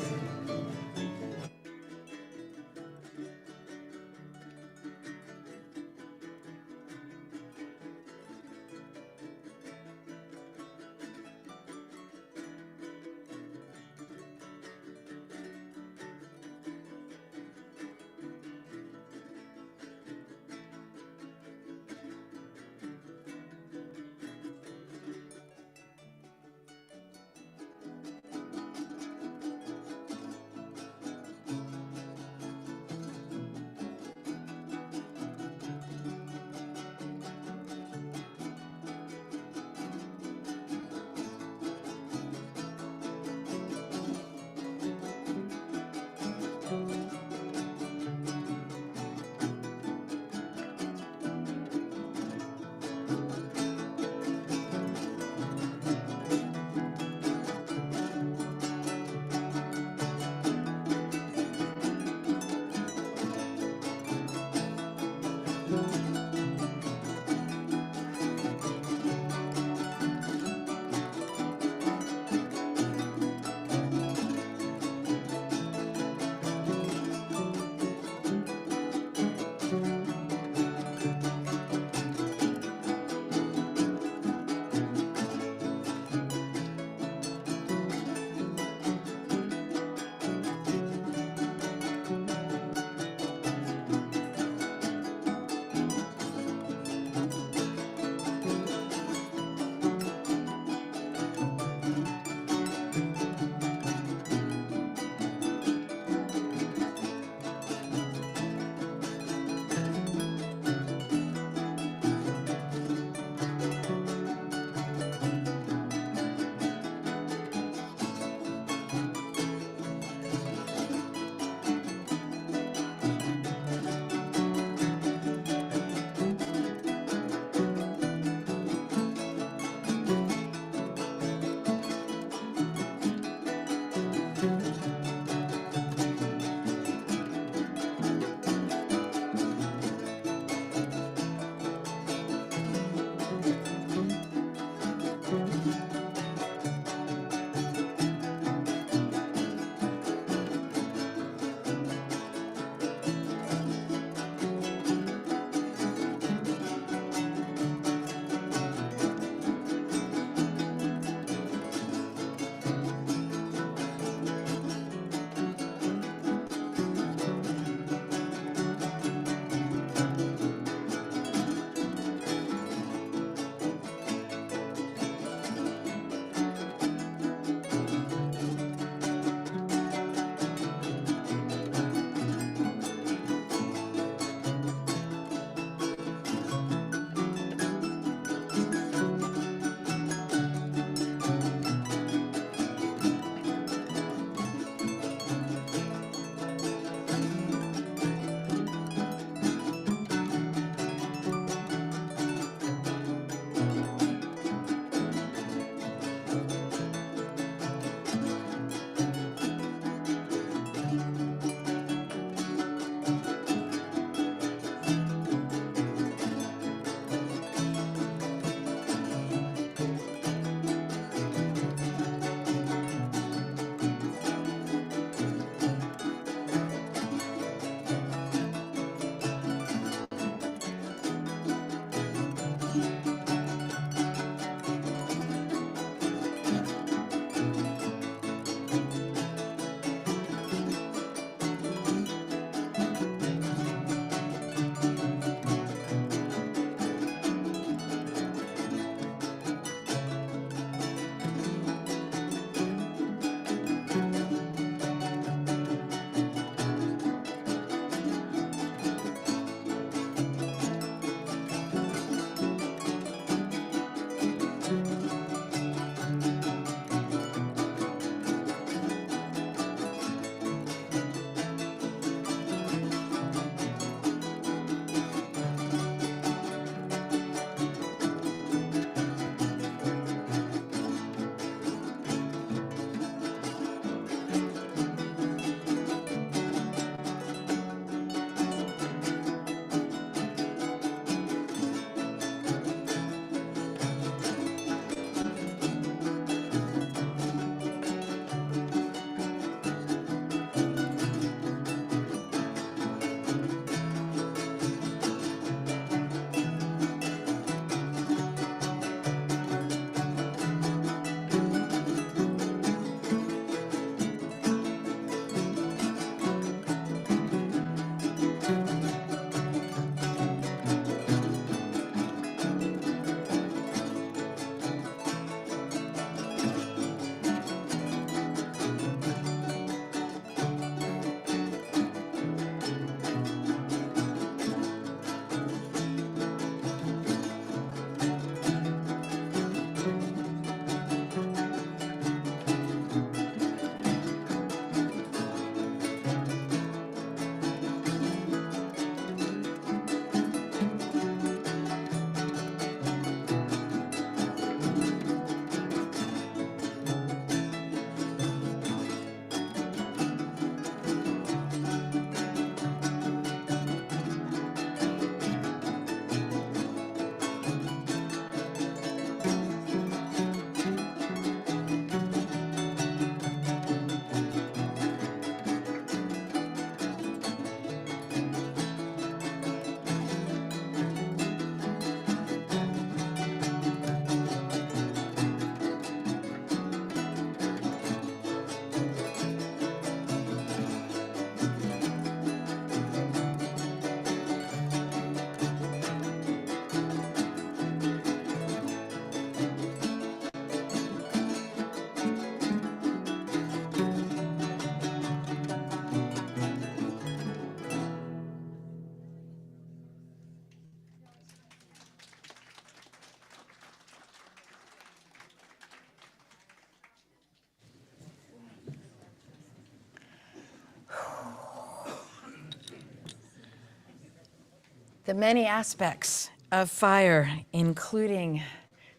the many aspects of fire, including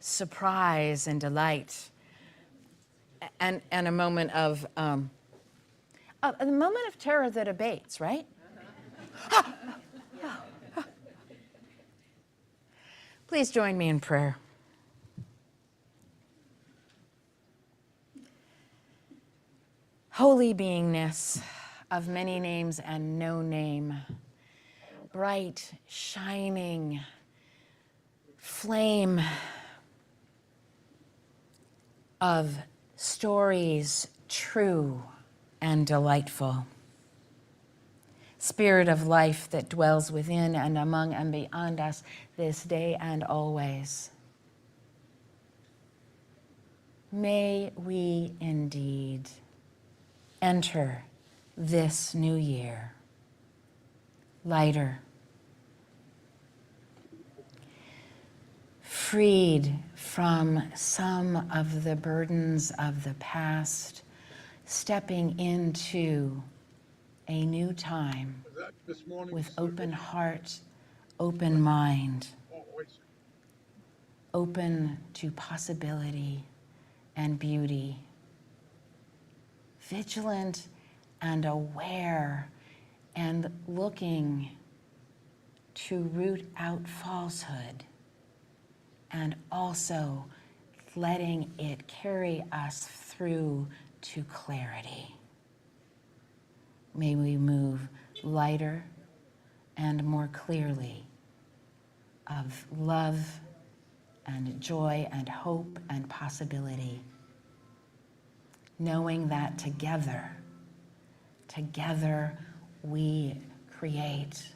surprise and delight, and a moment of a moment of terror that abates, right? Please join me in prayer. Holy beingness of many names and no name, bright, shining flame of stories true and delightful. Spirit of life that dwells within and among and beyond us this day and always. May we indeed enter this new year lighter, freed from some of the burdens of the past, stepping into a new time with open heart, open mind, open to possibility and beauty, vigilant and aware and looking to root out falsehood, and also letting it carry us through to clarity. May we move lighter and more clearly of love and joy and hope and possibility, knowing that together we create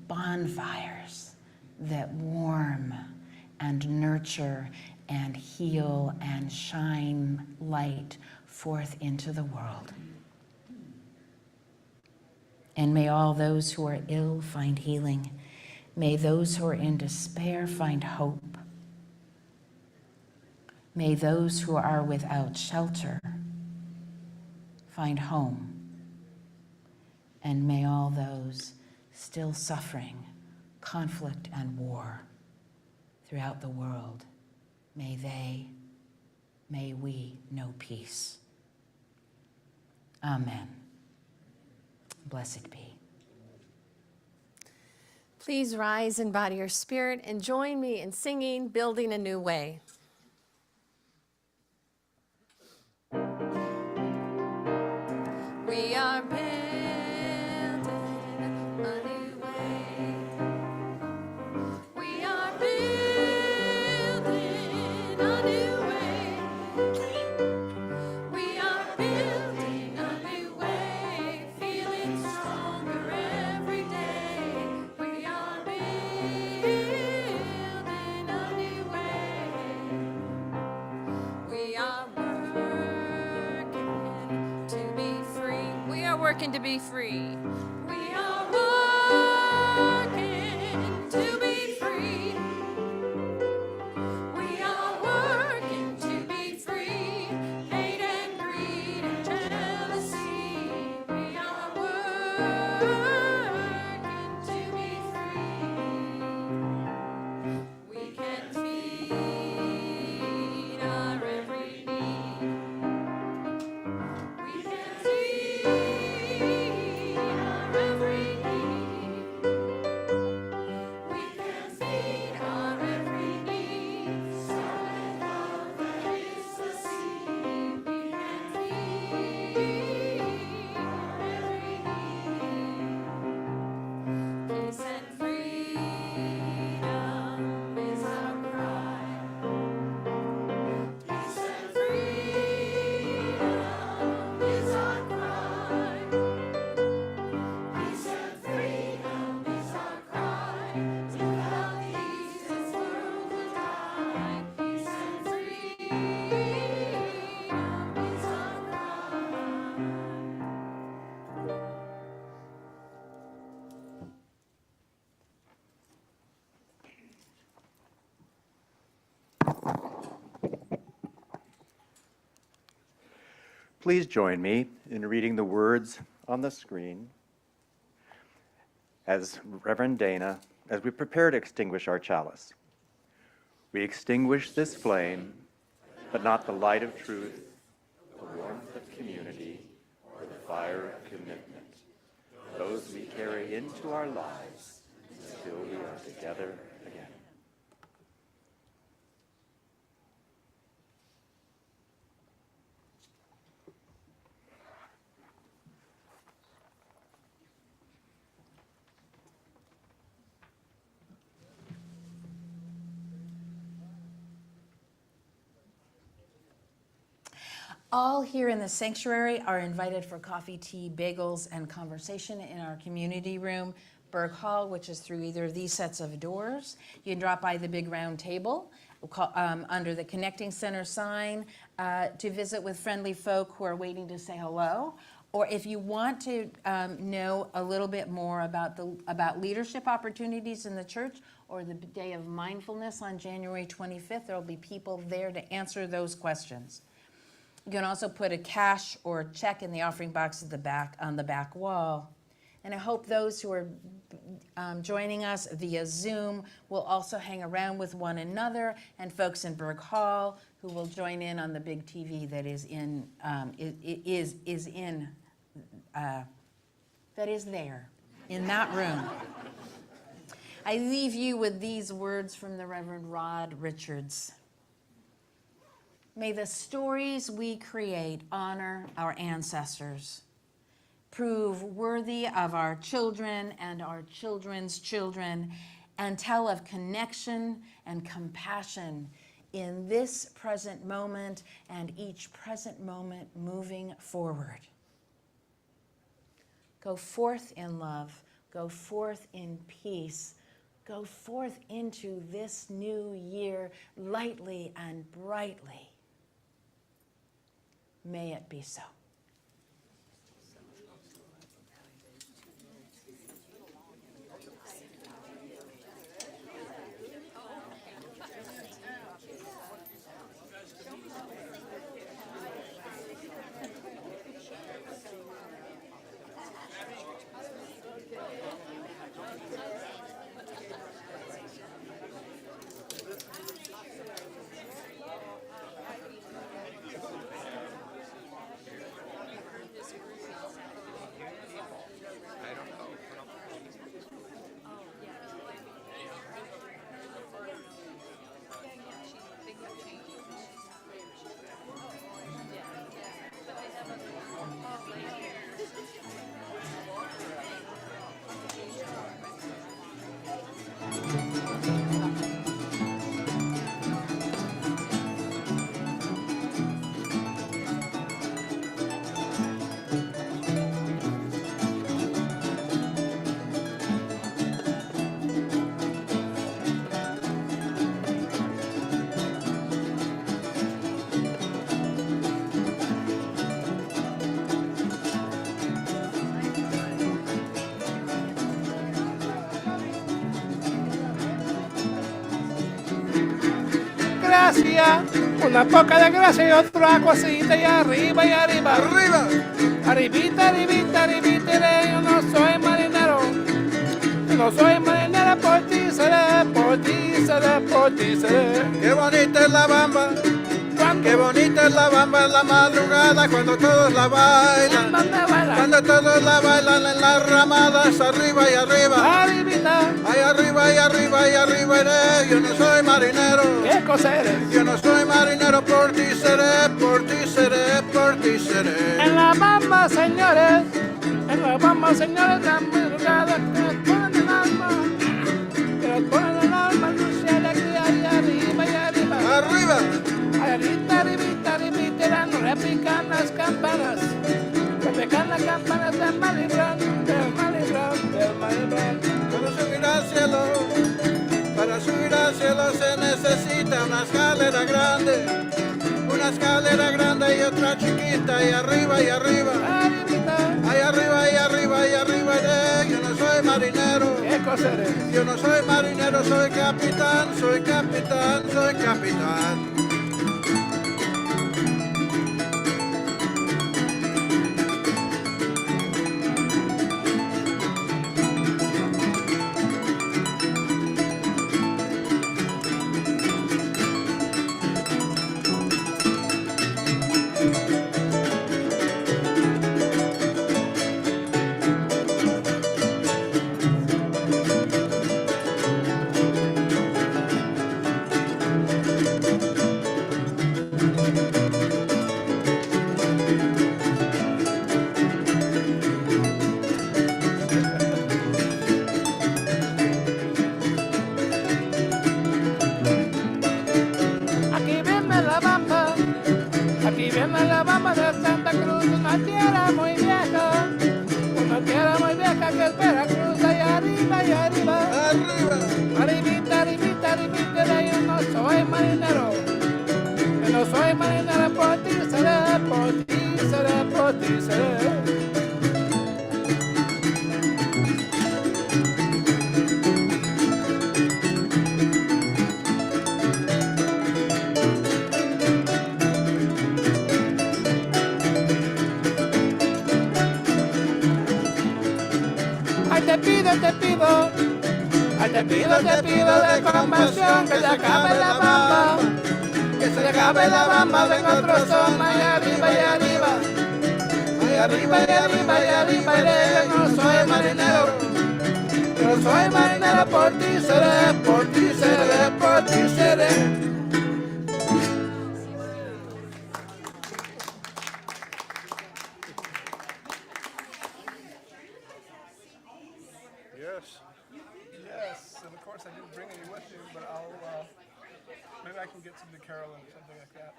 bonfires that warm and nurture and heal and shine light forth into the world. And may all those who are ill find healing. May those who are in despair find hope. May those who are without shelter find home. And may all those still suffering conflict and war throughout the world, may we know peace. Amen. Blessed be. Please rise in body or spirit and join me in singing Building a New Way. We are building a new way. We are building a new way. We are building a new way, feeling stronger every day. We are building a new way. We are working to be free. We are working to be free. We are working to be free. We are working to be free. Hate and greed and jealousy. We are working to be free. We can feed our every need. We can feed our every need. We can feed our every need. Solid love that is the seed. We can feed our every need. Peace and freedom is our cry. Peace and freedom is our cry. Peace and freedom is our cry. Without these, this world will die. Peace and freedom is our cry. Please join me in reading the words on the screen As Reverend Dana, as we prepare to extinguish our chalice, we extinguish this flame, but not the light of truth, the warmth of community, or the fire of commitment. Those we carry into our lives until we are together again. All here in the sanctuary are invited for coffee, tea, bagels, and conversation in our community room, Berg Hall, which is through either of these sets of doors. You can drop by the big round table under the Connecting Center sign to visit with friendly folk who are waiting to say hello. Or if you want to know a little bit more about leadership opportunities in the church or the Day of Mindfulness on January 25th, there will be people there to answer those questions. You can also put a cash or check in the offering box at the back on the back wall. And I hope those who are joining us via Zoom will also hang around with one another, and folks in Berg Hall who will join in on the big TV that is there in that room. I leave you with these words from the Reverend Rod Richards. May the stories we create honor our ancestors, prove worthy of our children and our children's children, and tell of connection and compassion in this present moment and each present moment moving forward. Go forth in love, go forth in peace, go forth into this new year lightly and brightly. May it be so. Gracia, una poca de gracia y otra cosita y arriba y arriba. Arriba. Arribita, arribita, arribita, yo no soy marinero. Yo no soy marinero, por ti seré, por ti seré, por ti seré. Qué bonita es la bamba. Qué bonita es la bamba en la madrugada cuando todos la bailan. Cuando todos la bailan en las ramadas arriba y arriba. Arribita. Ay, arriba y arriba y arriba iré. Yo no soy marinero. ¿Qué cosa eres? Yo no soy marinero, por ti seré, por ti seré, por ti seré. En la bamba, señores. En la bamba, señores, la madrugada que nos ponen el alma. Que nos ponen el alma, luz y alegría y arriba y arriba. Arriba. Arribita, arribita, arribita, no repican las campanas. Repican las campanas del Malibran, del Malibran, del Malibran. Para subir al cielo se necesita una escalera grande y otra chiquita, y arriba, arribita. Ay, arriba y arriba y arriba iré. Yo no soy marinero. ¿Qué cosa eres? Yo no soy marinero, soy capitán, soy capitán, soy capitán. Si viene la bamba de Santa Cruz, una tierra muy vieja, una tierra muy vieja que es Veracruz, allá arriba, y arriba. Arriba. Arribita, arribita, arribita, yo no soy marinero. Yo no soy marinero, por ti seré, por ti seré, por ti seré. Ay, te pido, ay, te pido de compasión que se acabe la bamba, que se acabe la bamba, venga otro son, ahí arriba, y arriba, ahí arriba, y arriba, y arriba, y yo no soy marinero, yo soy marinero, por ti seré, por ti seré, por ti seré. Yes, and of course I didn't bring any with you, but I'll, maybe I can get some to Carolyn or something like that.